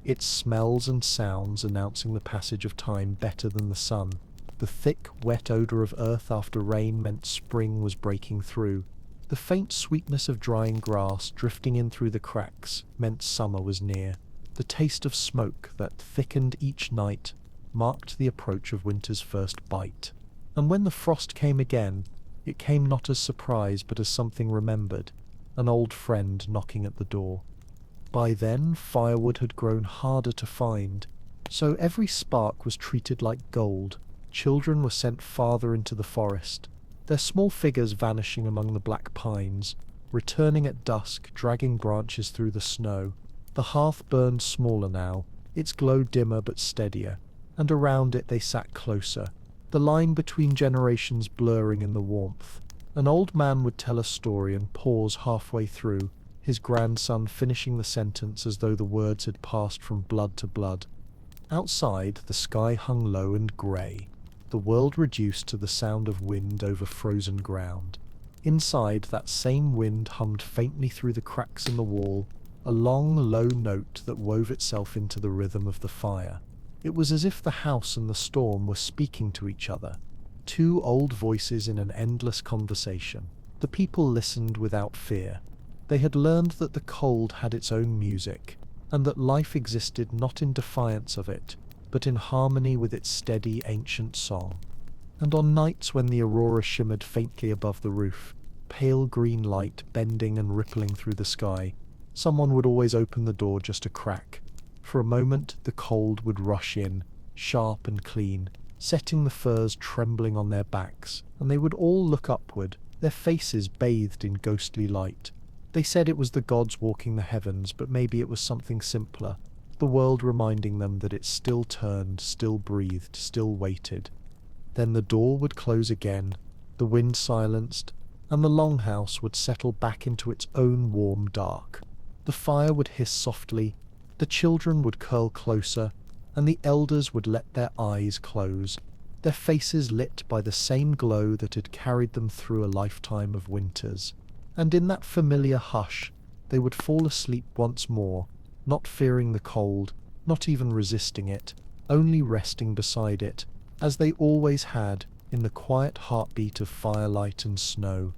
its smells and sounds announcing the passage of time better than the sun. The thick, wet odor of earth after rain meant spring was breaking through. The faint sweetness of drying grass drifting in through the cracks meant summer was near. The taste of smoke that thickened each night marked the approach of winter's first bite. And when the frost came again, it came not as surprise but as something remembered, an old friend knocking at the door. By then, firewood had grown harder to find, so every spark was treated like gold. Children were sent farther into the forest, their small figures vanishing among the black pines, returning at dusk, dragging branches through the snow. The hearth burned smaller now, its glow dimmer but steadier, and around it they sat closer, the line between generations blurring in the warmth. An old man would tell a story and pause halfway through, his grandson finishing the sentence as though the words had passed from blood to blood. Outside, the sky hung low and grey, the world reduced to the sound of wind over frozen ground. Inside, that same wind hummed faintly through the cracks in the wall, a long, low note that wove itself into the rhythm of the fire. It was as if the house and the storm were speaking to each other, two old voices in an endless conversation. The people listened without fear. They had learned that the cold had its own music, and that life existed not in defiance of it, but in harmony with its steady ancient song. And on nights when the aurora shimmered faintly above the roof, pale green light bending and rippling through the sky, someone would always open the door just a crack. For a moment the cold would rush in, sharp and clean, setting the furs trembling on their backs, and they would all look upward, their faces bathed in ghostly light. They said it was the gods walking the heavens, but maybe it was something simpler, the world reminding them that it still turned, still breathed, still waited. Then the door would close again, the wind silenced, and the longhouse would settle back into its own warm dark. The fire would hiss softly, the children would curl closer, and the elders would let their eyes close, their faces lit by the same glow that had carried them through a lifetime of winters. And in that familiar hush, they would fall asleep once more, not fearing the cold, not even resisting it, only resting beside it, as they always had, in the quiet heartbeat of firelight and snow.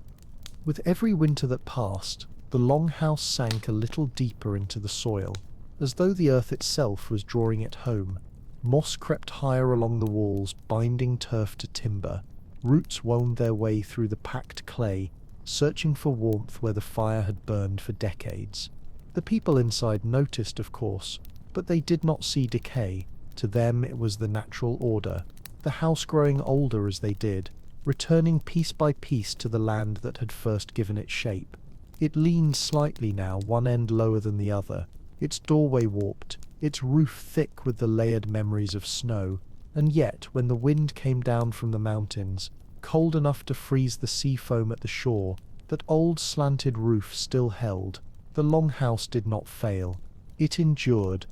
With every winter that passed, the longhouse sank a little deeper into the soil, as though the earth itself was drawing it home. Moss crept higher along the walls, binding turf to timber. Roots wound their way through the packed clay, searching for warmth where the fire had burned for decades. The people inside noticed, of course, but they did not see decay. To them it was the natural order. the house growing older as they did, returning piece by piece to the land that had first given it shape. It leaned slightly now, one end lower than the other, its doorway warped, its roof thick with the layered memories of snow, and yet, when the wind came down from the mountains, cold enough to freeze the sea foam at the shore, that old slanted roof still held. The longhouse did not fail. It endured.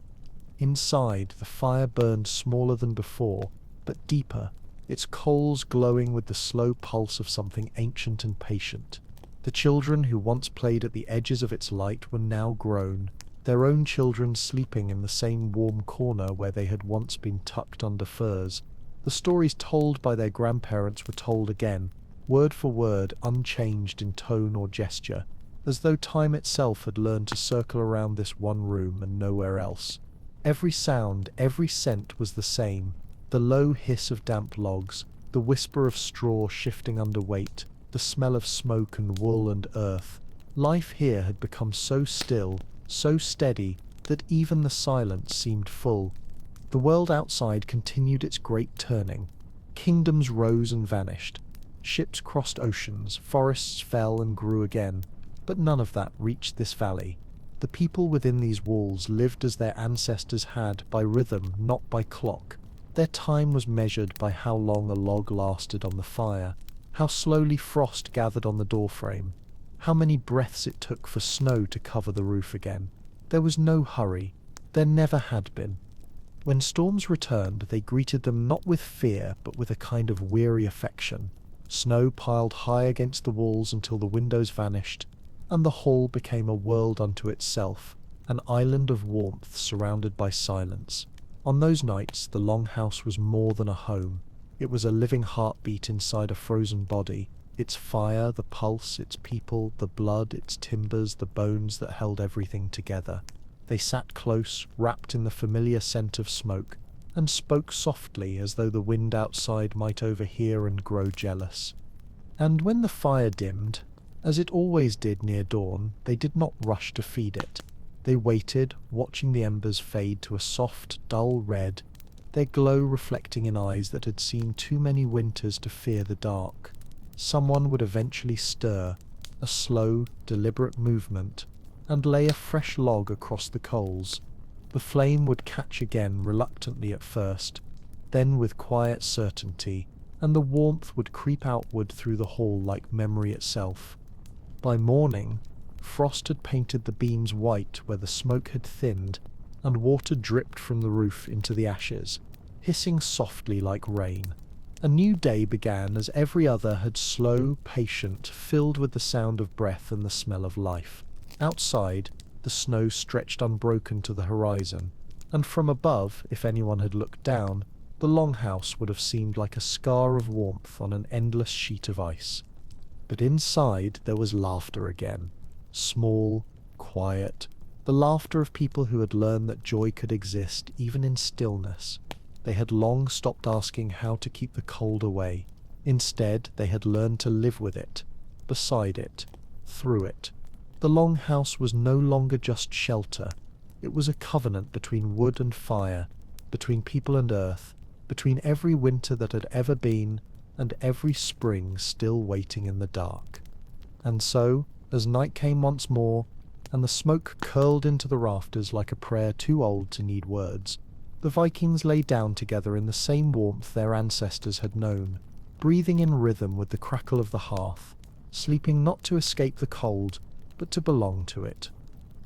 Inside, the fire burned smaller than before, but deeper, its coals glowing with the slow pulse of something ancient and patient. The children who once played at the edges of its light were now grown, their own children sleeping in the same warm corner where they had once been tucked under furs. The stories told by their grandparents were told again, word for word, unchanged in tone or gesture, as though time itself had learned to circle around this one room and nowhere else. Every sound, every scent was the same, the low hiss of damp logs, the whisper of straw shifting under weight, the smell of smoke and wool and earth. Life here had become so still, so steady, that even the silence seemed full. The world outside continued its great turning. Kingdoms rose and vanished. Ships crossed oceans, forests fell and grew again, but none of that reached this valley. The people within these walls lived as their ancestors had, by rhythm, not by clock. Their time was measured by how long a log lasted on the fire, how slowly frost gathered on the doorframe, how many breaths it took for snow to cover the roof again. There was no hurry. There never had been. When storms returned, they greeted them not with fear, but with a kind of weary affection. Snow piled high against the walls until the windows vanished, and the hall became a world unto itself, an island of warmth surrounded by silence. On those nights, the Longhouse was more than a home. It was a living heartbeat inside a frozen body. Its fire, the pulse, its people, the blood, its timbers, the bones that held everything together. They sat close, wrapped in the familiar scent of smoke, and spoke softly as though the wind outside might overhear and grow jealous. And when the fire dimmed, as it always did near dawn, they did not rush to feed it. They waited, watching the embers fade to a soft, dull red, their glow reflecting in eyes that had seen too many winters to fear the dark. Someone would eventually stir, a slow, deliberate movement, and lay a fresh log across the coals. The flame would catch again, reluctantly at first, then with quiet certainty, and the warmth would creep outward through the hall like memory itself. By morning, frost had painted the beams white where the smoke had thinned, and water dripped from the roof into the ashes, hissing softly like rain. A new day began as every other had, slow, patient, filled with the sound of breath and the smell of life. Outside, the snow stretched unbroken to the horizon, and from above, if anyone had looked down, the Longhouse would have seemed like a scar of warmth on an endless sheet of ice. But inside there was laughter again, small, quiet, the laughter of people who had learned that joy could exist even in stillness. They had long stopped asking how to keep the cold away. Instead, they had learned to live with it, beside it, through it. The Longhouse was no longer just shelter. It was a covenant between wood and fire, between people and earth, between every winter that had ever been and every spring still waiting in the dark. And so, as night came once more, and the smoke curled into the rafters like a prayer too old to need words, the Vikings lay down together in the same warmth their ancestors had known, breathing in rhythm with the crackle of the hearth, sleeping not to escape the cold, but to belong to it.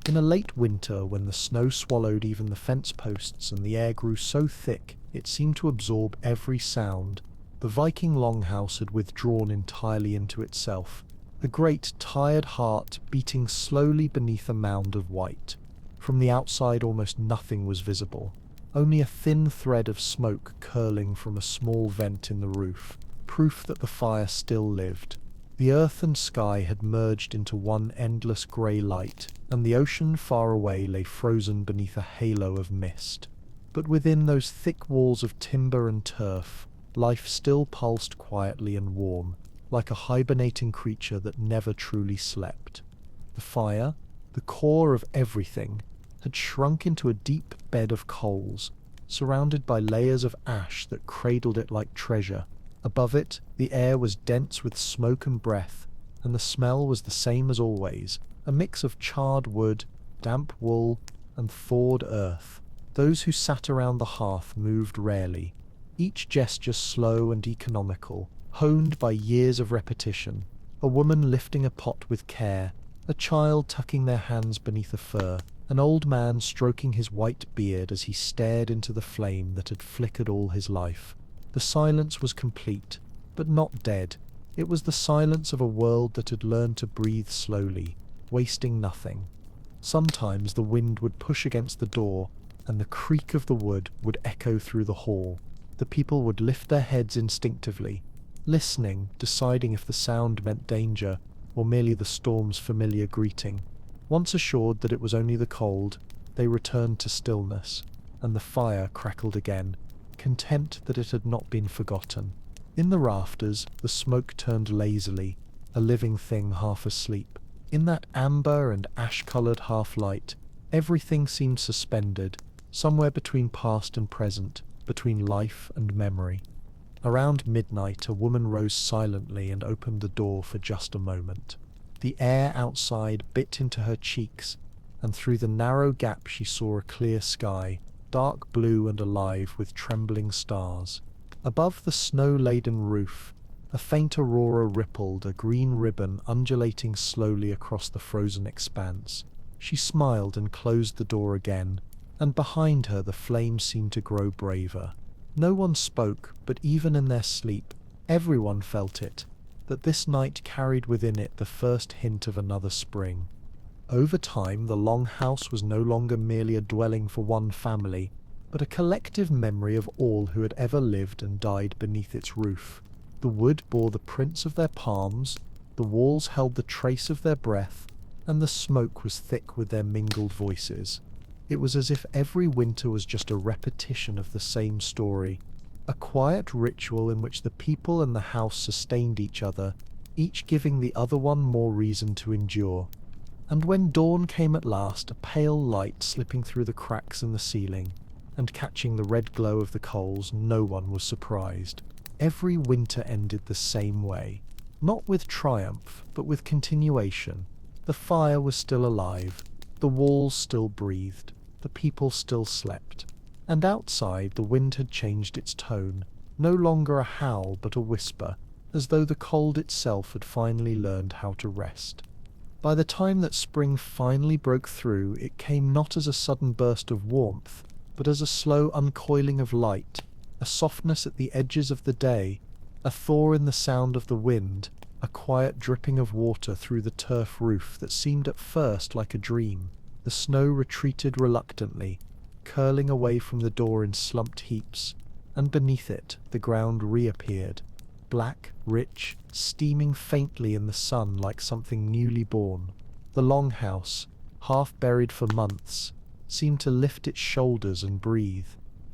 In a late winter, when the snow swallowed even the fence posts and the air grew so thick it seemed to absorb every sound, the Viking longhouse had withdrawn entirely into itself, a great tired heart beating slowly beneath a mound of white. From the outside almost nothing was visible, only a thin thread of smoke curling from a small vent in the roof, proof that the fire still lived. The earth and sky had merged into one endless grey light, and the ocean far away lay frozen beneath a halo of mist. But within those thick walls of timber and turf, life still pulsed quietly and warm, like a hibernating creature that never truly slept. The fire, the core of everything, had shrunk into a deep bed of coals, surrounded by layers of ash that cradled it like treasure. Above it, the air was dense with smoke and breath, and the smell was the same as always, a mix of charred wood, damp wool, and thawed earth. Those who sat around the hearth moved rarely, each gesture slow and economical, honed by years of repetition. A woman lifting a pot with care, a child tucking their hands beneath a fur, an old man stroking his white beard as he stared into the flame that had flickered all his life. The silence was complete, but not dead. It was the silence of a world that had learned to breathe slowly, wasting nothing. Sometimes the wind would push against the door, and the creak of the wood would echo through the hall. The people would lift their heads instinctively, listening, deciding if the sound meant danger or merely the storm's familiar greeting. Once assured that it was only the cold, they returned to stillness, and the fire crackled again, content that it had not been forgotten. In the rafters, the smoke turned lazily, a living thing half asleep. In that amber and ash-coloured half-light, everything seemed suspended, somewhere between past and present, between life and memory. Around midnight, a woman rose silently and opened the door for just a moment. The air outside bit into her cheeks, and through the narrow gap she saw a clear sky, dark blue and alive with trembling stars. Above the snow-laden roof, a faint aurora rippled, a green ribbon undulating slowly across the frozen expanse. She smiled and closed the door again, and behind her the flames seemed to grow braver. No one spoke, but even in their sleep, everyone felt it, that this night carried within it the first hint of another spring. Over time, the Longhouse was no longer merely a dwelling for one family, but a collective memory of all who had ever lived and died beneath its roof. The wood bore the prints of their palms, the walls held the trace of their breath, and the smoke was thick with their mingled voices. It was as if every winter was just a repetition of the same story, a quiet ritual in which the people and the house sustained each other, each giving the other one more reason to endure. And when dawn came at last, a pale light slipping through the cracks in the ceiling, and catching the red glow of the coals, no one was surprised. Every winter ended the same way, not with triumph, but with continuation. The fire was still alive, the walls still breathed, the people still slept. And outside, the wind had changed its tone, no longer a howl but a whisper, as though the cold itself had finally learned how to rest. By the time that spring finally broke through, it came not as a sudden burst of warmth, but as a slow uncoiling of light, a softness at the edges of the day, a thaw in the sound of the wind, a quiet dripping of water through the turf roof that seemed at first like a dream. The snow retreated reluctantly, curling away from the door in slumped heaps, and beneath it the ground reappeared, black, rich, steaming faintly in the sun like something newly born. The Longhouse, half buried for months, seemed to lift its shoulders and breathe.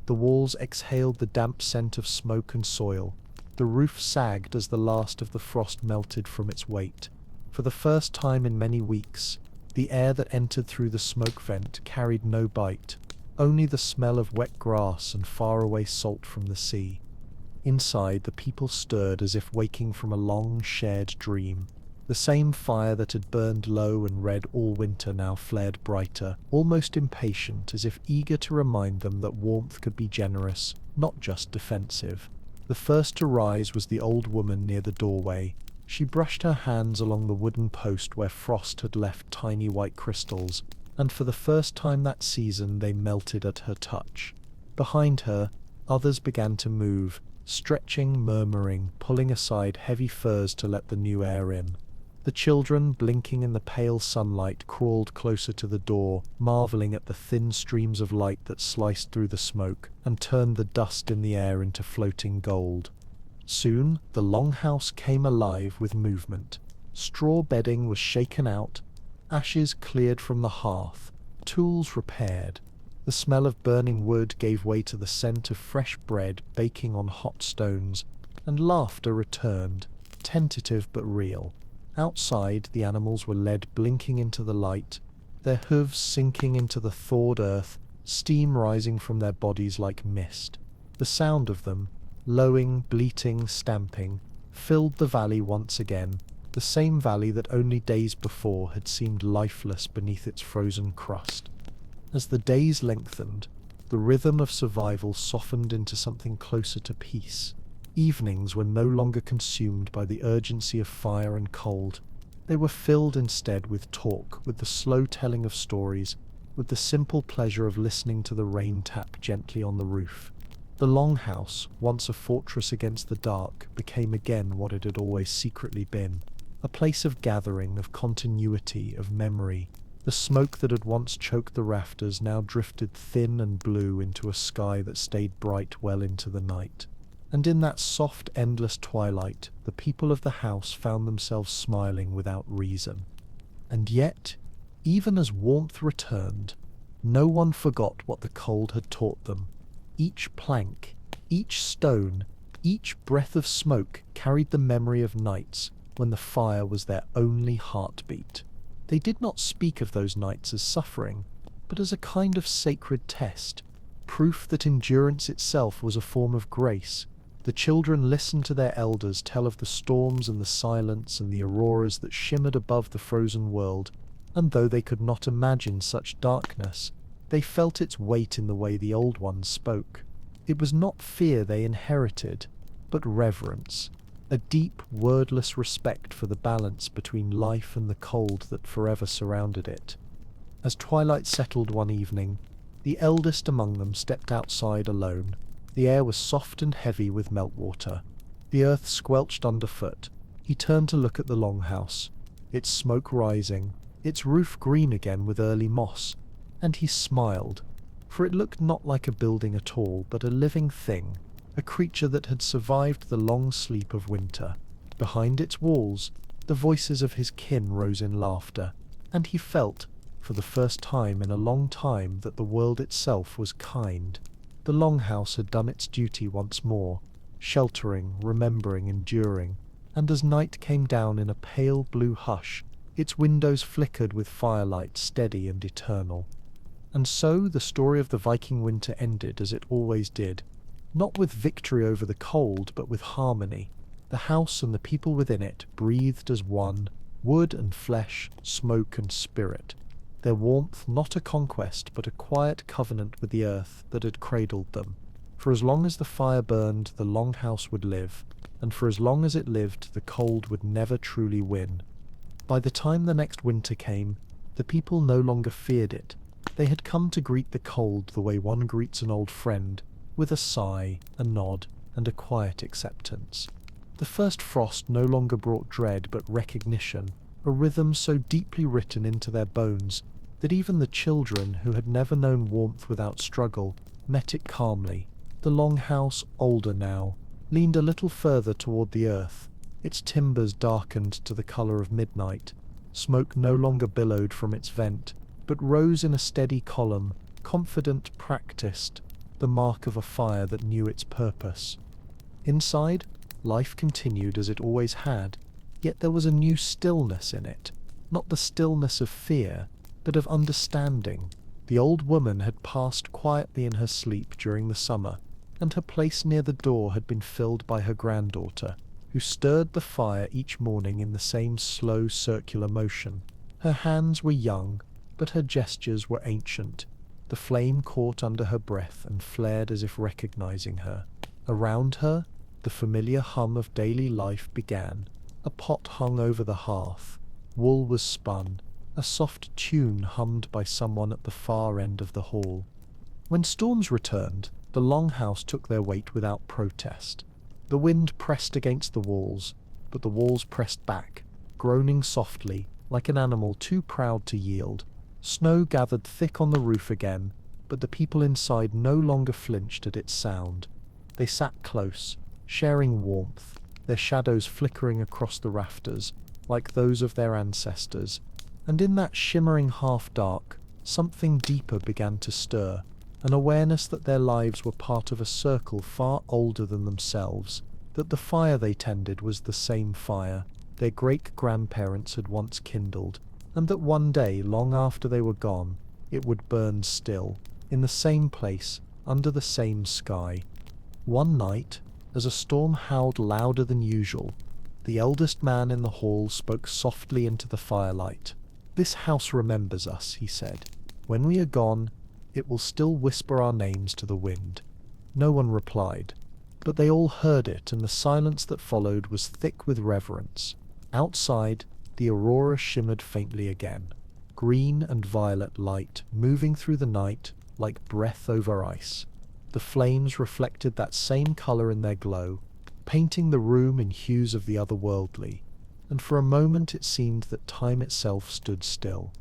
The walls exhaled the damp scent of smoke and soil. The roof sagged as the last of the frost melted from its weight. For the first time in many weeks, the air that entered through the smoke vent carried no bite, only the smell of wet grass and faraway salt from the sea. Inside, the people stirred as if waking from a long, shared dream. The same fire that had burned low and red all winter now flared brighter, almost impatient, as if eager to remind them that warmth could be generous, not just defensive. The first to rise was the old woman near the doorway. She brushed her hands along the wooden post where frost had left tiny white crystals, and for the first time that season they melted at her touch. Behind her, others began to move, stretching, murmuring, pulling aside heavy furs to let the new air in. The children, blinking in the pale sunlight, crawled closer to the door, marveling at the thin streams of light that sliced through the smoke and turned the dust in the air into floating gold. Soon, the Longhouse came alive with movement. Straw bedding was shaken out, ashes cleared from the hearth, tools repaired. The smell of burning wood gave way to the scent of fresh bread baking on hot stones, and laughter returned, tentative but real. Outside, the animals were led blinking into the light, their hooves sinking into the thawed earth steam rising from their bodies like mist. The sound of them, lowing, bleating, stamping, filled the valley once again, the same valley that only days before had seemed lifeless beneath its frozen crust. As the days lengthened, the rhythm of survival softened into something closer to peace. Evenings were no longer consumed by the urgency of fire and cold. They were filled instead with talk, with the slow telling of stories, with the simple pleasure of listening to the rain tap gently on the roof. The Longhouse, once a fortress against the dark, became again what it had always secretly been, a place of gathering, of continuity, of memory. The smoke that had once choked the rafters now drifted thin and blue into a sky that stayed bright well into the night. And in that soft, endless twilight, the people of the house found themselves smiling without reason. And yet, even as warmth returned, no one forgot what the cold had taught them. Each plank, each stone, each breath of smoke carried the memory of nights when the fire was their only heartbeat. They did not speak of those nights as suffering, but as a kind of sacred test, proof that endurance itself was a form of grace. The children listened to their elders tell of the storms and the silence and the auroras that shimmered above the frozen world, and though they could not imagine such darkness, they felt its weight in the way the old ones spoke. It was not fear they inherited, but reverence, a deep, wordless respect for the balance between life and the cold that forever surrounded it. As twilight settled one evening, the eldest among them stepped outside alone. The air was soft and heavy with meltwater. The earth squelched underfoot. He turned to look at the longhouse, its smoke rising, its roof green again with early moss, and he smiled, for it looked not like a building at all, but a living thing, a creature that had survived the long sleep of winter. Behind its walls, the voices of his kin rose in laughter, and he felt, for the first time in a long time, that the world itself was kind. The longhouse had done its duty once more, sheltering, remembering, enduring, and as night came down in a pale blue hush, its windows flickered with firelight steady and eternal. And so the story of the Viking winter ended as it always did, not with victory over the cold, but with harmony. The house and the people within it breathed as one, wood and flesh, smoke and spirit. Their warmth not a conquest, but a quiet covenant with the earth that had cradled them. For as long as the fire burned, the longhouse would live, and for as long as it lived, the cold would never truly win. By the time the next winter came, the people no longer feared it. They had come to greet the cold the way one greets an old friend, with a sigh, a nod, and a quiet acceptance. The first frost no longer brought dread but recognition, a rhythm so deeply written into their bones that even the children, who had never known warmth without struggle, met it calmly. The longhouse, older now, leaned a little further toward the earth, its timbers darkened to the colour of midnight. Smoke no longer billowed from its vent, but rose in a steady column, confident, practiced, the mark of a fire that knew its purpose. Inside, life continued as it always had, yet there was a new stillness in it, not the stillness of fear, but of understanding. The old woman had passed quietly in her sleep during the summer, and her place near the door had been filled by her granddaughter, who stirred the fire each morning in the same slow circular motion. Her hands were young, but her gestures were ancient. The flame caught under her breath and flared as if recognizing her. Around her, the familiar hum of daily life began. A pot hung over the hearth. Wool was spun. A soft tune hummed by someone at the far end of the hall. When storms returned, the longhouse took their weight without protest. The wind pressed against the walls, but the walls pressed back, groaning softly, like an animal too proud to yield. Snow gathered thick on the roof again, but the people inside no longer flinched at its sound. They sat close, sharing warmth, their shadows flickering across the rafters, like those of their ancestors. And in that shimmering half-dark, something deeper began to stir, an awareness that their lives were part of a circle far older than themselves, that the fire they tended was the same fire their great-grandparents had once kindled, and that one day, long after they were gone, it would burn still. in the same place, under the same sky. One night, as a storm howled louder than usual, the eldest man in the hall spoke softly into the firelight. "This house remembers us," he said. "When we are gone, it will still whisper our names to the wind." No one replied, but they all heard it, and the silence that followed was thick with reverence. Outside, the aurora shimmered faintly again, green and violet light moving through the night like breath over ice. The flames reflected that same color in their glow, painting the room in hues of the otherworldly, and for a moment it seemed that time itself stood still.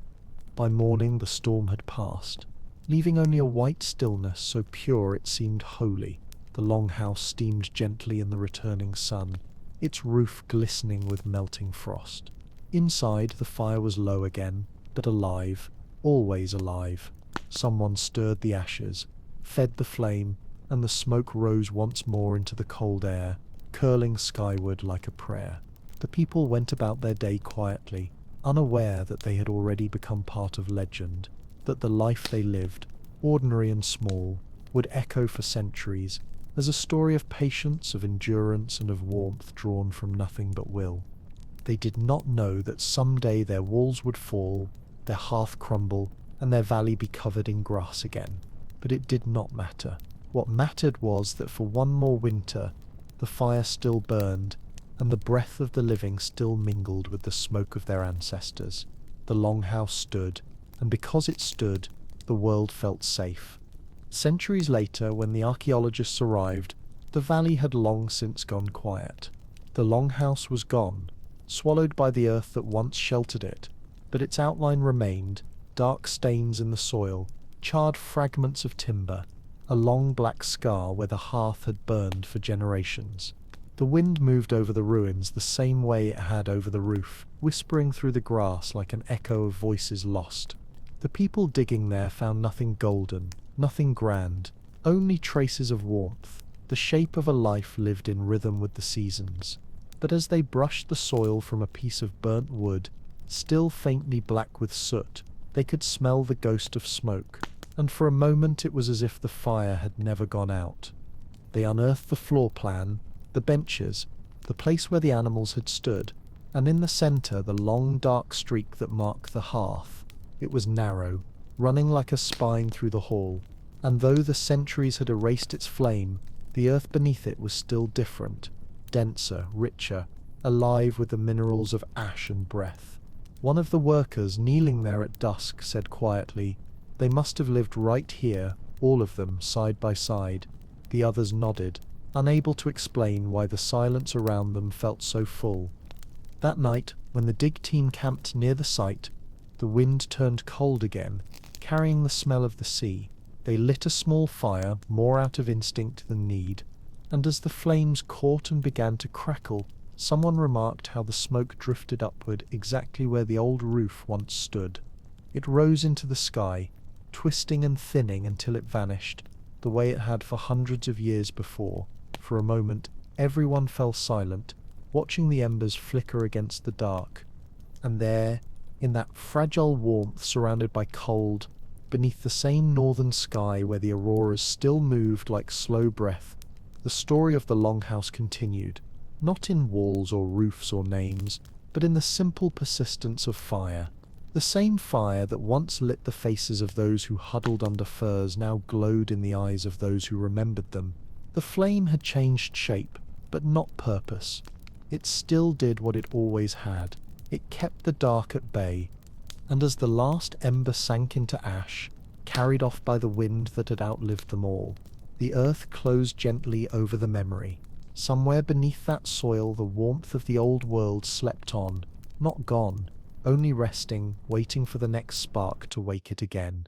By morning the storm had passed, leaving only a white stillness so pure it seemed holy. The longhouse steamed gently in the returning sun, its roof glistening with melting frost. Inside, the fire was low again, but alive, always alive. Someone stirred the ashes, fed the flame, and the smoke rose once more into the cold air, curling skyward like a prayer. The people went about their day quietly, unaware that they had already become part of legend, that the life they lived, ordinary and small, would echo for centuries, as a story of patience, of endurance, and of warmth drawn from nothing but will. They did not know that someday their walls would fall, their hearth crumble, and their valley be covered in grass again. But it did not matter. What mattered was that for one more winter, the fire still burned, and the breath of the living still mingled with the smoke of their ancestors. The longhouse stood, and because it stood, the world felt safe. Centuries later, when the archaeologists arrived, the valley had long since gone quiet. The longhouse was gone, swallowed by the earth that once sheltered it, but its outline remained, dark stains in the soil, charred fragments of timber, a long black scar where the hearth had burned for generations. The wind moved over the ruins the same way it had over the roof, whispering through the grass like an echo of voices lost. The people digging there found nothing golden, nothing grand, only traces of warmth, the shape of a life lived in rhythm with the seasons. But as they brushed the soil from a piece of burnt wood, still faintly black with soot, they could smell the ghost of smoke, and for a moment it was as if the fire had never gone out. They unearthed the floor plan, the benches, the place where the animals had stood, and in the centre the long dark streak that marked the hearth. It was narrow, running like a spine through the hall, and though the centuries had erased its flame, the earth beneath it was still different, denser, richer, alive with the minerals of ash and breath. One of the workers kneeling there at dusk said quietly, "They must have lived right here, all of them, side by side." The others nodded, unable to explain why the silence around them felt so full. That night, when the dig team camped near the site, the wind turned cold again, carrying the smell of the sea. They lit a small fire, more out of instinct than need, and as the flames caught and began to crackle, someone remarked how the smoke drifted upward exactly where the old roof once stood. It rose into the sky, twisting and thinning until it vanished, the way it had for hundreds of years before. For a moment, everyone fell silent, watching the embers flicker against the dark. And there, in that fragile warmth surrounded by cold, beneath the same northern sky where the auroras still moved like slow breath, the story of the longhouse continued, not in walls or roofs or names, but in the simple persistence of fire. The same fire that once lit the faces of those who huddled under firs now glowed in the eyes of those who remembered them. The flame had changed shape, but not purpose. It still did what it always had. It kept the dark at bay, and as the last ember sank into ash, carried off by the wind that had outlived them all, the earth closed gently over the memory. Somewhere beneath that soil the warmth of the old world slept on, not gone, only resting, waiting for the next spark to wake it again.